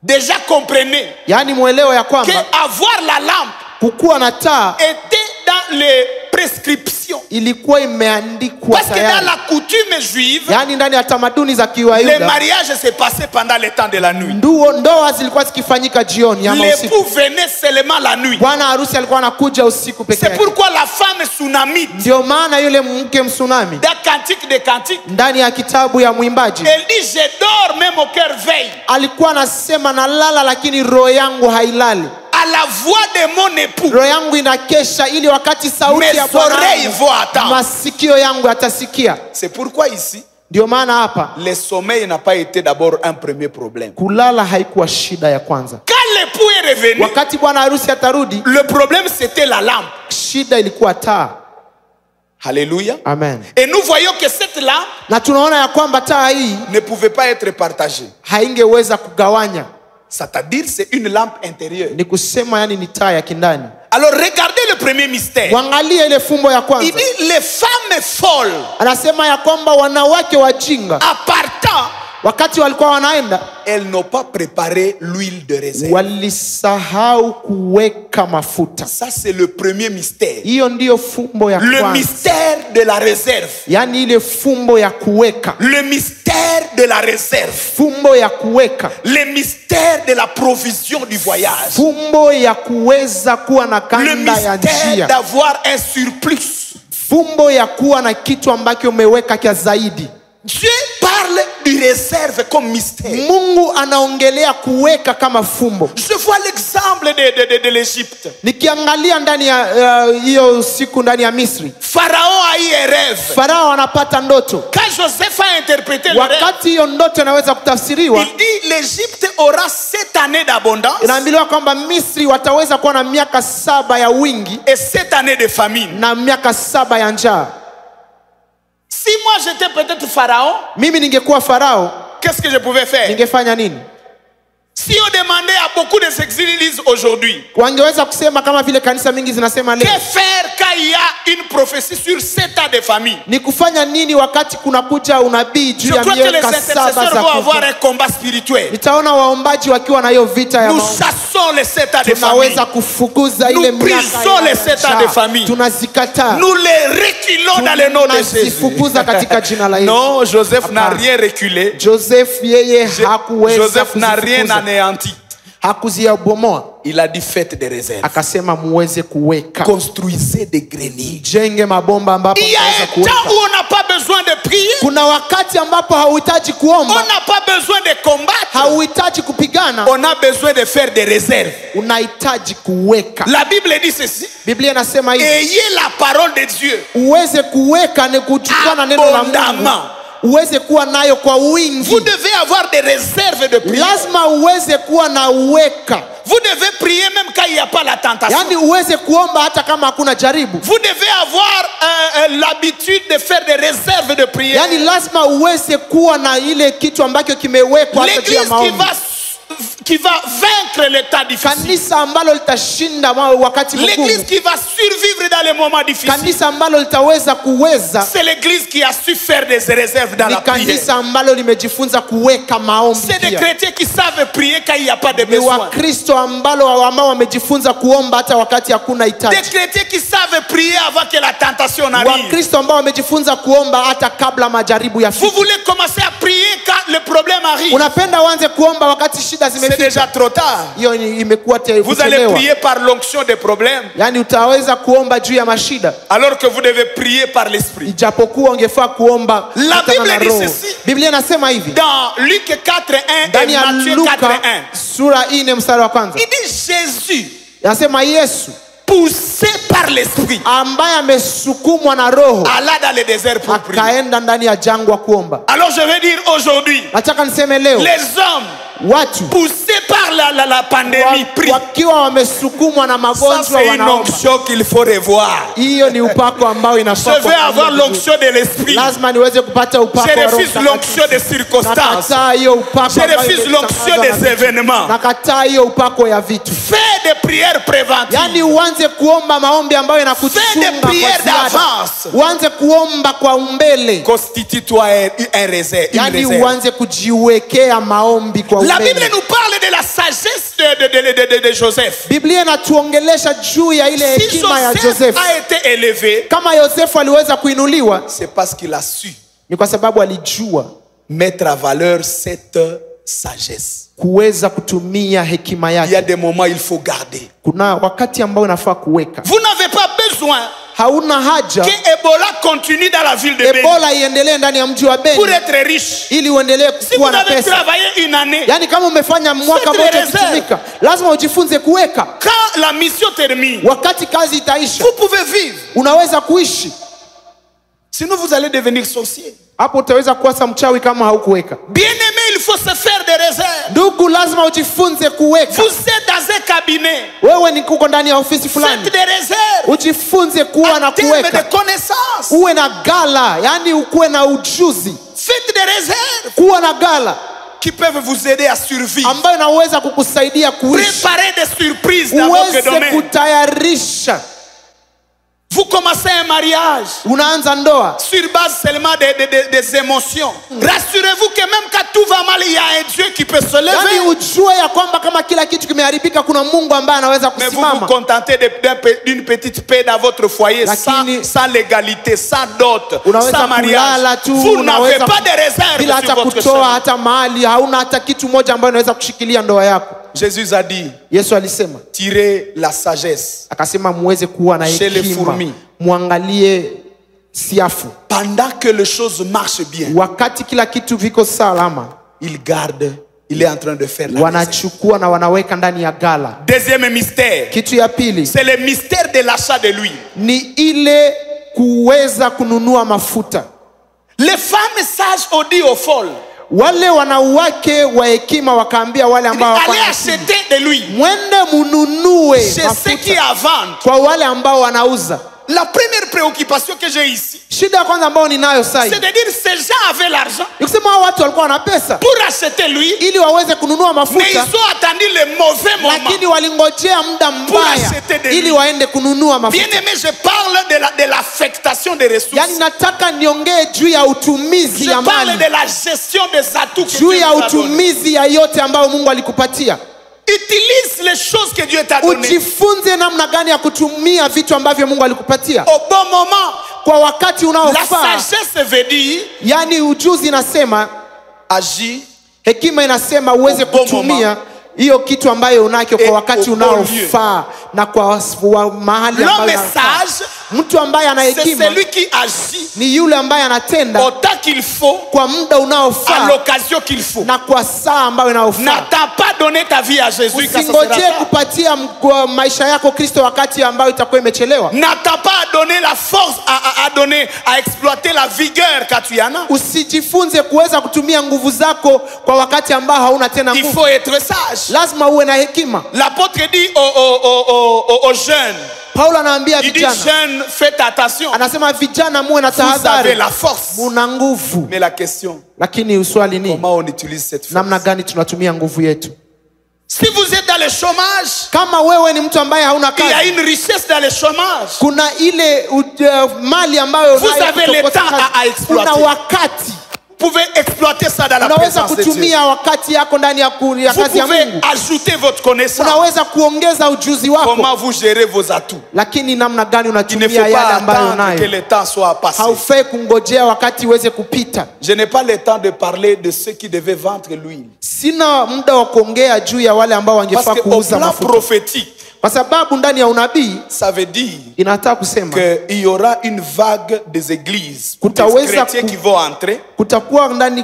Déjà comprenez Yani mwelewa ya que kwamba avoir la lampe kukuwa na taa était dans les prescriptions. ilikuwa imeandikwa Parce que dans tayari. la coutume juive, Yani ndani ya tamaduni za les Kiwayuda mariages se passaient pendant le temps de la nuit. ndoa zilikuwa zikifanyika jioni ama usiku. L'époux venait seulement la nuit. Bwana harusi alikuwa anakuja usiku peke C'est yake. pourquoi la femme sunamite, Ndio maana yule mke msunami dans Cantique des Cantiques, ndani ya kitabu ya mwimbaji elle dit je dors même au cœur veille. alikuwa anasema nalala lakini roho yangu hailali. À la voix de mon époux, Roho yangu inakesha ili wakati sauti mes ya Bwana oreilles vont attendre. masikio yangu yatasikia. C'est pourquoi ici, Ndio maana hapa le sommeil n'a pas été d'abord un premier problème. kulala haikuwa shida ya kwanza. Quand l'époux est revenu, Wakati bwana harusi atarudi, le problème c'était la lampe. shida ilikuwa taa. Alléluia. Amen. Et nous voyons que cette lampe Na tunaona ya kwamba taa hii ne pouvait pas être partagée. haingeweza kugawanya. C'est-à-dire c'est une lampe intérieure. Ni kusema yani ni taa ya kindani. Alors regardez le premier mystère. Wangalia ile fumbo ya Il kwanza. dit les femmes folles Anasema ya kwamba wanawake wajinga appartant, wakati walikuwa wanaenda elles n'ont pas préparé l'huile de réserve. walisahau kuweka mafuta. Ça c'est le premier mystère. Hiyo ndiyo fumbo ya Le kwanza. mystère de la réserve. Yani ile fumbo ya kuweka. Le mystère de la réserve. Fumbo ya kuweka. Le mystère de la provision du voyage. Fumbo ya kuweza kuwa na Le kanda ya mystère njia. d'avoir un surplus. Fumbo ya kuwa na kitu ambacho umeweka kia zaidi. Dieu parle du réserve comme mystère. Mungu anaongelea kuweka kama fumbo. Je vois l'exemple de l'Égypte. Nikiangalia ndani ya hiyo siku ndani ya Misri, Pharaon a eu un rêve. Farao anapata ndoto. Quand Joseph a interprété le rêve, Wakati hiyo ndoto inaweza kutafsiriwa, il dit l'Égypte aura 7 années d'abondance inaambiwa kwamba Misri wataweza kuwa na miaka 7 ya wingi et 7 années de famine. na miaka 7 ya njaa. Si moi j'étais peut-être Pharaon, Mimi ningekuwa Farao, qu'est-ce que je pouvais faire? ningefanya nini? Si on demandait à beaucoup de églises aujourd'hui, Wangeweza kusema kama vile kanisa mingi zinasema que leo, faire quand il y a une prophétie sur 7 ans de famine? ni kufanya nini wakati kunakuja unabii Je juu ya crois que les miaka 7 intercesseurs za vont avoir kufa. un combat spirituel. Nitaona waombaji wakiwa na hiyo vita ya Nous maombi. chassons les 7 ans de famine. Tunaweza kufukuza ile Nous miaka brisons les 7 ans de njaa. famille. Tunazikataa. Nous les reculons dans le nom de Jésus. Tunazifukuza katika jina la Yesu. Non, Joseph n'a Hapana. rien reculé. Joseph yeye hakuweza Joseph n'a rien kuzifukuza. anéanti. Hakuziabomoa. Il a dit faites des réserves. Akasema muweze kuweka. Construisez des greniers. Jenge mabomba ambapo Il y a mtaweza un temps où kuweka. on n'a pas besoin de prier. Kuna wakati ambapo hauhitaji On kuomba, n'a pas besoin de combattre. hauhitaji kupigana, On a besoin de faire des réserves. unahitaji kuweka. La Bible dit ceci. Biblia inasema hivi, Ayez la parole de Dieu uweze kuweka ni kuchukua na neno la Mungu. abondamment. Uweze kuwa nayo kwa Vous wingi. devez avoir des réserves de prière. Lazima uweze kuwa na uweka. Vous devez prier même quand il n'y a pas la tentation. Yaani uweze kuomba hata kama hakuna jaribu. Vous devez avoir l'habitude de faire des réserves de prière. Yaani lazima uweze kuwa na ile kitu ambacho kimewekwa hata juu ya L'église maombi. qui va vaincre les temps difficiles. Kanisa ambalo litashinda wakati L'église mgumu. qui va survivre dans les moments difficiles. Kanisa ambalo litaweza kuweza C'est l'église qui a su faire des réserves dans ni la prière. kanisa ambalo limejifunza kuweka maombi C'est des pia. chrétiens qui savent prier quand il n'y a pas de Ni besoin. Wakristo ambao wamejifunza kuomba hata wakati hakuna Des hitaji. chrétiens qui savent prier avant que la tentation n'arrive. Wakristo ambao wamejifunza kuomba hata kabla majaribu Vous yafike. voulez commencer à prier quand le problème arrive. Unapenda uanze kuomba wakati shida C'est zimefika. déjà trop tard. Hiyo imekuwa Vous allez kuchelewa. prier par l'onction des problèmes Yaani utaweza kuomba juu ya mashida alors que vous devez prier par l'esprit. ijapokuwa ungefaa kuomba La kutana Bible na dit roho. ceci. Biblia inasema hivi Dans Luc 4:1 et ndani ya Matthieu Luka 4:1. sura 4 mstari wa kwanza. Il dit Jésus, Inasema Yesu poussé par l'esprit, ambaye amesukumwa na roho alla dans le désert pour prier. akaenda ndani ya jangwa kuomba. Alors je vais dire aujourd'hui, Nataka niseme leo les hommes watu poussés Poussé par la pandémie, prie. wakiwa wamesukumwa na Ça, magonjwa c'est une wanaomba. onction qu'il faut revoir. Hiyo ni upako ambao Je inafaa veux kuangalia avoir vizuri. l'onction de l'esprit. Lazima niweze kupata upako Je wa Roho refuse l'onction des circonstances. Nakataa hiyo upako Je ambayo refuse l'onction imetangazwa des na vitu. événements. Nakataa hiyo upako ya vitu. Fais des prières préventives. Yaani uanze kuomba maombi ambayo Fais yanakuchunga des kwa prières ziada. d'avance. Uanze kuomba kwa umbele. Constitue-toi un réserve. Une Yaani réserve. uanze kujiwekea maombi kwa La Bible umbele. nous parle de la sagesse de Joseph. Biblia inatuongelesha juu ya ile Si hekima ya Joseph Joseph. a été élevé, Kama Yosefu aliweza kuinuliwa, c'est parce qu'il a su ni kwa sababu alijua mettre à valeur cette sagesse. kuweza kutumia hekima Il y a yake. des moments il faut garder. Kuna wakati ambao unafaa kuweka. Vous n'avez pas besoin Hauna haja que Ebola continue dans la ville de Beni Ebola iendelee ndani ya mji wa pour Beni être riche. ili uendelee Si vous kuwa na avez pesa. travaillé une année, Yaani kama umefanya mwaka Faites mmoja les réserves. ukitumika, lazima ujifunze kuweka. quand la mission termine, Wakati kazi itaisha, vous pouvez vivre. unaweza kuishi. Sinon, vous allez devenir sorcier. Hapo utaweza kuwa mchawi kama haukuweka. Bien-aimé, il faut se faire des réserves. Ndugu, lazima ujifunze kuweka. Vous êtes dans un cabinet. Wewe ni uko ndani ya ofisi fulani, Faites des réserves. ujifunze kuwa na En termes de kuweka. connaissances. Uwe na gala, yani ukuwe na ujuzi. Faites des réserves Kuwa na gala qui peuvent vous aider à survivre. ambayo inaweza kukusaidia kuishi, Préparez des surprises dans votre uweze domaine. kutayarisha. Vous commencez un mariage Unaanza ndoa sur base seulement des émotions. Rassurez-vous que même quand tout va mal, il y a un Dieu qui peut se yani lever. ujue ya kwamba kama kila kitu kimeharibika, kuna Mungu ambaye anaweza Mais vous vous kusimama. contentez d'une petite paix dans votre foyer, Lakini- sans légalité, sans dot, Unaweza sans mariage. kulala tu, Vous n'avez unaweza pas de réserve bila sur hata votre kutoa chemin. hata mahali, hauna hata kitu moja ambayo inaweza kushikilia ndoa yako. Jésus a dit, Yesu alisema, tirez la sagesse akasema muweze kuwa na Chez les hekima, fourmis. muangalie siafu. pendant que les choses marchent bien. Wakati kila kitu viko salama, Il garde, il est en train de faire la réserve. wanachukua na wanaweka ndani ya gala. Deuxième mystère, Kitu ya pili c'est le mystère de l'achat de l'huile. ni ile kuweza kununua mafuta. Les femmes sages ont dit aux folles, Wale wanawake wa hekima wakaambia wale ambao allez hawakuwa na acheter de l'huile mwende mununue chez ceux qui mafuta à vendre. kwa wale ambao wanauza. La première préoccupation que j'ai ici, Shida ya kwanza ambayo ninayo sasa c'est de dire que ces gens avaient l'argent ni kusema hao watu walikuwa wana pesa pour acheter l'huile, ili waweze kununua mais ils mafuta, ont attendu le mauvais moment. lakini walingojea muda mbaya acheter des ili huiles. waende kununua Bien mafuta. aimé, je parle de l'affectation des ressources. Yani nataka niongee juu ya utumizi Je ya parle mali, de la gestion des atouts que juu Dieu ya nous a donnés. utumizi ya yote ambayo Mungu alikupatia. Utilise les choses que Dieu t'a données Ujifunze namna gani ya kutumia vitu ambavyo Mungu alikupatia au bon moment. kwa wakati La unaofaa. sagesse veut dire Yani ujuzi inasema, agir hekima inasema uweze Au bon kutumia hiyo kitu ambayo unacho Et kwa wakati au bon unaofaa na kwa mahali ambayo L'homme inafaa. sage, Mtu ambaye ana c'est hekima celui qui agit ni yule ambaye anatenda au temps qu'il faut, kwa muda à unaofaa l'occasion qu'il faut. na kwa saa ambayo inayofaa. N'attends pas donner ta vie à Jésus quand ça sera Usingojee tard. kupatia maisha yako Kristo wakati ambayo itakuwa imechelewa. N'attends pas à donner la force, à exploiter la vigueur quand tu y en as. Usijifunze kuweza kutumia nguvu zako kwa wakati ambao hauna tena Il nguvu. faut être sage. Lazima uwe na hekima. L'apôtre dit aux jeunes, Paulo anaambia il dit vijana, jeunes, faites attention. anasema vijana muwe na Vous avez tahadhari, la force. muna nguvu. Mais la question, Lakini uswali ni comment on utilise cette force? namna gani tunatumia nguvu yetu? Si vous êtes dans le chômage, Kama wewe ni mtu ambaye hauna il y a kazi, une richesse dans le chômage. kuna ile mali ambayo Vous unayo avez le kutokosa temps kazi. à exploiter. Kuna wakati Vous pouvez exploiter ça dans la unaweza présence de Dieu. kutumia wakati yako ndani ya Vous kazi ya pouvez Mungu. ajouter votre connaissance. Unaweza kuongeza ujuzi wako, Comment vous gérez vos atouts. lakini namna gani Il ne unatumia faut yale pas ambayo attendre que unayo. le temps soit passé. Haufai kungojea wakati uweze kupita. Je n'ai pas le temps de parler de ceux qui devaient vendre l'huile. Sina muda wa kuongea juu ya wale ambao Parce wangefaa qu'au kuuza plan mafuta, prophétique, kwa sababu ndani ya unabii ça veut dire inataka kusema qu'il y aura une vague des églises, des Kutaweza chrétiens ku- qui vont entrer.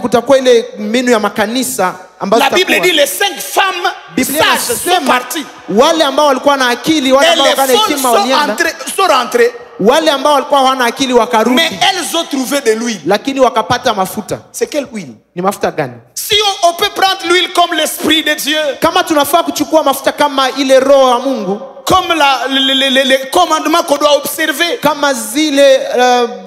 kutakuwa ile mbinu ya makanisa ambazo La Bible zitakuwa. dit les 5 femmes Biblia sages sont inasema parties. wale ambao walikuwa na akili, wale Et ambao les walikuwa na folles hekima sont walienda, rentrées. wale ambao walikuwa hawana akili wakarudi, Mais elles ont trouvé de l'huile. lakini wakapata mafuta. C'est quelle huile? Ni mafuta gani? Si on peut prendre l'huile comme l'esprit de Dieu, kama tunafaa kuchukua mafuta kama ile roho ya Mungu, comme les commandements qu'on doit observer, kama zile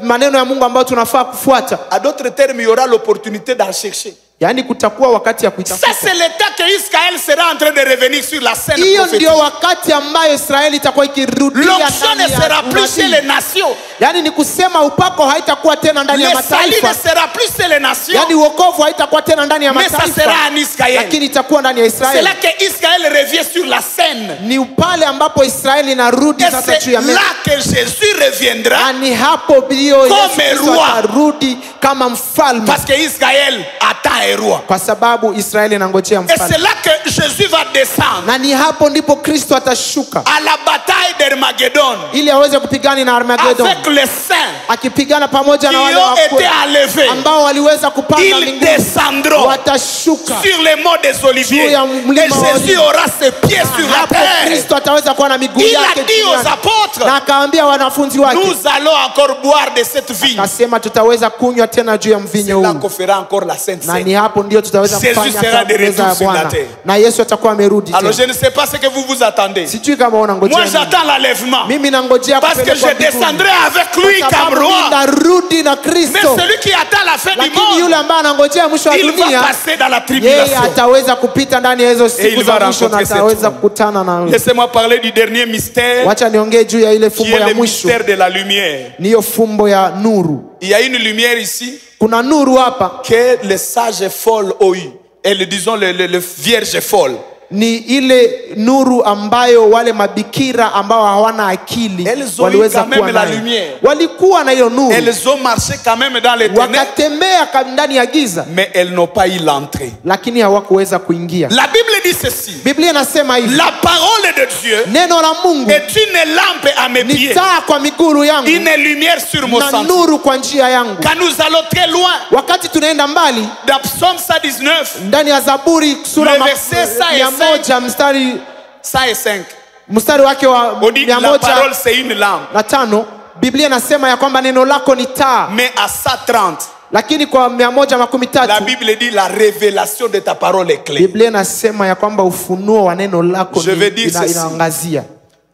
maneno ya Mungu ambayo tunafaa kufuata, à d'autres termes, il y aura l'opportunité d'en chercher. yani kutakuwa wakati ya Ça, kuitafuta. c'est l'état que Israël sera en train de revenir sur la scène Hiyo prophétique. ndio wakati ambayo Israeli itakuwa ikirudia L'onction ne ndani sera ya plus chez unabii. les nations. Yani ni kusema upako haitakuwa tena ndani ya Le salut mataifa. ne sera plus chez les nations. Yani wokovu haitakuwa tena ndani ya Mais ça mataifa. sera en Israël. Lakini itakuwa ndani ya C'est Israeli. là que Israël revient sur la scène. Ni pale ambapo Israeli inarudi Et sasa c'est juu ya meza. là que Jésus reviendra. Ni hapo ndio Comme Yesu Kristo roi. atarudi kama mfalme, Parce que Israël attend un roi. kwa sababu Israeli inangojea Et c'est mfalme. là que Jésus va descendre Na ni hapo ndipo Kristo atashuka à la bataille d'Armageddon ili aweze kupigana na Armageddon, avec les saints akipigana pamoja qui na wale ont été wakuu enlevés. ambao waliweza kupanda Ils mbinguni. descendront Watashuka sur les monts des Oliviers. Juu ya Et mlima wa Jésus Olive. aura ses pieds sur la Hapo terre. Kristo ataweza kuwa na miguu Il a yake dit chini aux yake. apôtres, Na akaambia wanafunzi wake, nous allons encore boire de cette vigne. akasema tutaweza kunywa tena juu ya mvinyo C'est là huu. qu'on fera encore la Sainte Na Seine. ni hapo ndio tutaweza Jésus kufanya sera de meza ya retour sur la Bwana. terre. Na Yesu atakuwa amerudi Alors tena. je ne sais pas ce que vous vous attendez. Sijui kama Moi unangojea nini. j'attends l'enlèvement. Mimi nangojea Parce que kupelekwa je mbinguni. descendrai avec lui Kwa comme sababu mimi roi. narudi na Mais Kristo. celui qui attend la fin du Lakini yule monde, ambaye anangojea mwisho wa il va dunia, passer dans la yeye tribulation. ataweza kupita ndani ya hizo siku il va za mwisho na rencontrer cet ataweza homme. kukutana na Laissez-moi parler du dernier mystère Wacha niongee juu ya ile qui fumbo est ya le mwisho. mystère de la lumière. Niyo fumbo ya nuru. Il y a une lumière ici Kuna nuru hapa, que les sages folles ont eu. Et disons le vierge folle. ni ile nuru ambayo wale mabikira ambao hawana akili Elles ont waliweza eu quand même kuwa la nayo. lumière. Walikuwa na hiyo nuru, Elles ont marché quand même dans les ténèbres, wakatembea ndani ya giza, mais elles n'ont pas eu l'entrée. lakini hawakuweza kuingia. La Bible dit ceci. Biblia inasema hivi, La parole de Dieu neno la Mungu est une lampe à mes ni pieds, taa kwa miguu yangu une lumière sur mon na sentier. nuru kwa njia yangu. Quand nous allons très loin, Wakati tunaenda mbali, dans Psaume 119, ndani ya Zaburi sura Le verset 105. 100 105, mstari wake wa on dit la parole c'est une lampe. 105, Biblia inasema ya kwamba neno lako ni taa. Mais à 130, Lakini kwa la 113 Bible dit la révélation de ta parole est clé. Biblia inasema ya kwamba ufunuo wa neno lako Je vais dire ceci. inaangazia.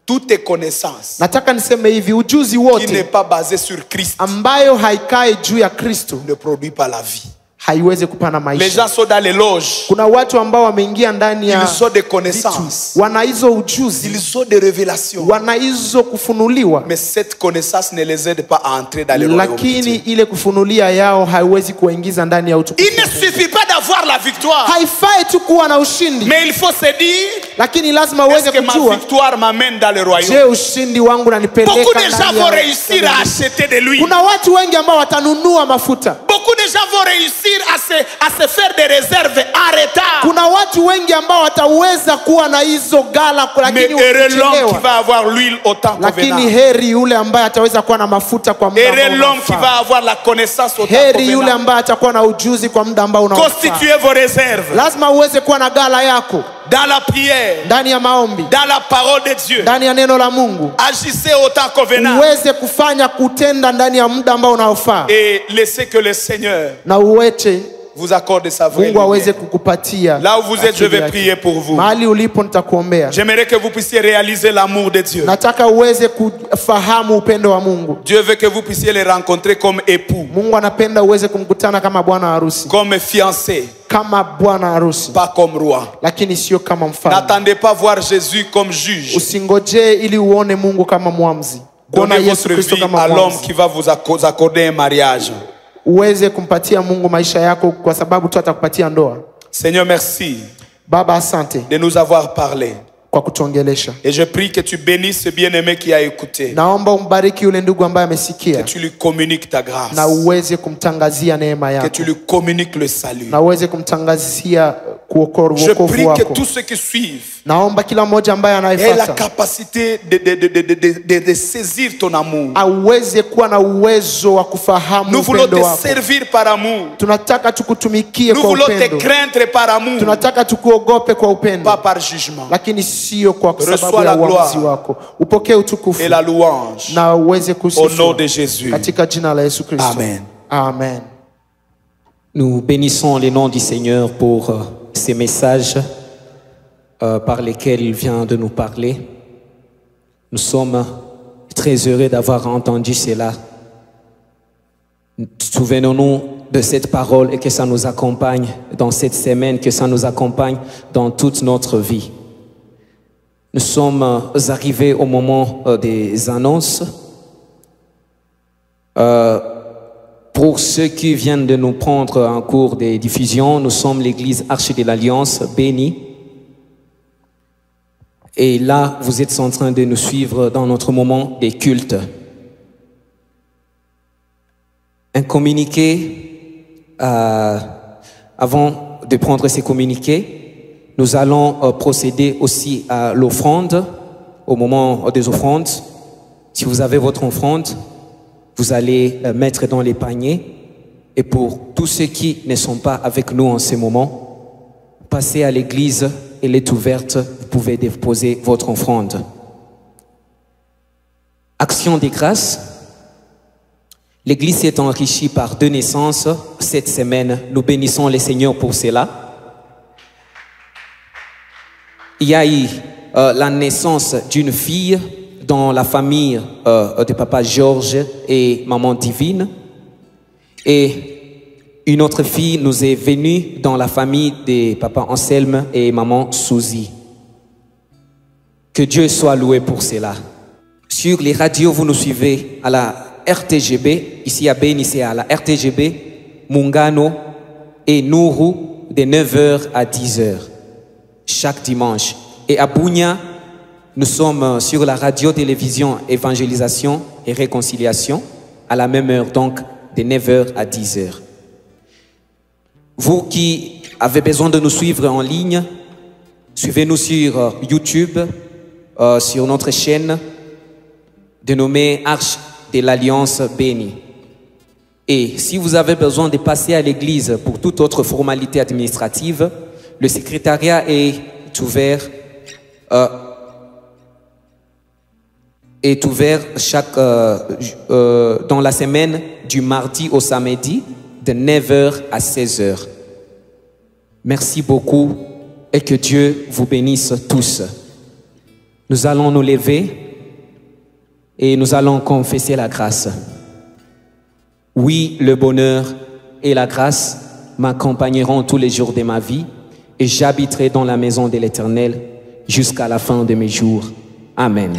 Toutes tes connaissances Nataka niseme hivi, ujuzi qui n'est wote pas basé sur Christ ambayo haikae juu ya Kristo ne produit pas la vie. haiwezi kupana Les maisha. gens sont dans les loges, Kuna watu ambao wameingia ndani ya ils ont des vitu, connaissances, wana hizo ujuzi, ils ont des révélations, wana hizo kufunuliwa, mais cette connaissance ne les aide pas à entrer dans les royaumes de lakini Dieu. ile kufunulia yao haiwezi kuwaingiza ndani ya utukufu. Il ne suffit pas d'avoir la victoire, Haifai tu kuwa na ushindi, mais il faut se dire, lakini lazima est-ce uweze que ma kujua, victoire m'amène dans le royaume? je, ushindi wangu unanipeleka Beaucoup de gens ndani vont ya réussir à acheter de l'huile. Kuna watu wengi ambao watanunua mafuta. Beaucoup de gens vont réussir à se faire des réserves en retard. Kuna watu wengi ambao wataweza kuwa na hizo gala, Mais lakini heureux l'homme qui wakichelewa. va avoir l'huile au temps Lakini convenant. heri yule ambaye ataweza kuwa na mafuta kwa muda ambao Heureux l'homme qui unafaa. va avoir la connaissance au temps Heri yule convenant. ambaye atakuwa na ujuzi kwa muda ambao unafaa. Constituez vos réserves Lazima uweze kuwa na gala yako dans la prière, ndani ya maombi, dans la parole de Dieu. ndani ya neno la Mungu, Agissez au temps convenant uweze kufanya kutenda ndani ya muda ambao unaofaa, et laissez que le Seigneur na uwete vous accorde sa vraie Mungu aweze lumière. kukupatia. Là où vous êtes, je akili vais yake. prier pour vous. Mahali ulipo nitakuombea. J'aimerais que vous puissiez réaliser l'amour de Dieu. Nataka uweze kufahamu upendo wa Mungu. Dieu veut que vous puissiez les rencontrer comme époux, Mungu anapenda uweze kumkutana kama bwana harusi, comme fiancés, kama bwana harusi, pas comme roi. lakini sio kama mfalme. N'attendez pas voir Jésus comme juge. Usingojee ili uone Mungu kama mwamzi, kuona Donnez Yesu votre Kristo vie kama à l'homme mwamzi. qui va vous accorder un mariage. Uweze kumpatia Mungu maisha yako kwa sababu tu atakupatia ndoa. Seigneur, merci Baba, asante de nous avoir parlé. kwa kutuongelesha. Et je prie que tu bénisses ce bien-aimé qui a écouté. Naomba umbariki yule ndugu ambaye amesikia, Que tu lui communiques ta grâce. na uweze kumtangazia neema Que yako, tu lui communiques le salut. na uweze kumtangazia kuokoa Je wokovu prie que wako. tous ceux qui suivent Naomba kila mmoja ambaye aient la anayefuata capacité de saisir ton amour. aweze kuwa na uwezo wa kufahamu Nous voulons upendo te wako. servir par amour. Tunataka tukutumikie Nous kwa voulons te upendo, craindre par amour, tunataka tukuogope kwa upendo, pas par jugement. lakini sio kwa Reçois sababu la ya uamuzi gloire wako. Upokee utukufu Et la louange na uweze au nom kusifu de Jésus. katika jina la Yesu Kristo. Amen. Amen. Nous bénissons le nom du Seigneur pour ces messages par lesquels il vient de nous parler. Nous sommes très heureux d'avoir entendu cela. Souvenons-nous de cette parole et que ça nous accompagne dans cette semaine, que ça nous accompagne dans toute notre vie. Nous sommes arrivés au moment des annonces. Pour ceux qui viennent de nous prendre en cours de diffusion, nous sommes l'église Arche de l'Alliance, Béni. Et là, vous êtes en train de nous suivre dans notre moment des cultes. Un communiqué, avant de prendre ces communiqués, nous allons procéder aussi à l'offrande, au moment des offrandes. Si vous avez votre offrande, vous allez mettre dans les paniers. Et pour tous ceux qui ne sont pas avec nous en ce moment, passez à l'église, elle est ouverte, vous pouvez déposer votre offrande. Action des grâces. L'église s'est enrichie par 2 naissances cette semaine. Nous bénissons le Seigneur pour cela. Il y a eu la naissance d'une fille dans la famille de papa Georges et maman Divine. Et une autre fille nous est venue dans la famille de papa Anselme et maman Suzy. Que Dieu soit loué pour cela. Sur les radios, vous nous suivez à la RTGB, ici à Béni, c'est à la RTGB, Mungano et Nourou de 9h à 10h chaque dimanche. Et à Bunia, nous sommes sur la radio-télévision Évangélisation et Réconciliation à la même heure, donc de 9h à 10h. Vous qui avez besoin de nous suivre en ligne, suivez-nous sur YouTube, sur notre chaîne dénommée Arche de l'Alliance Béni. Et si vous avez besoin de passer à l'église pour toute autre formalité administrative, le secrétariat est ouvert dans la semaine du mardi au samedi de 9h à 16h. Merci beaucoup et que Dieu vous bénisse tous. Nous allons nous lever et nous allons confesser la grâce. Oui, le bonheur et la grâce m'accompagneront tous les jours de ma vie et j'habiterai dans la maison de l'Éternel jusqu'à la fin de mes jours. Amen.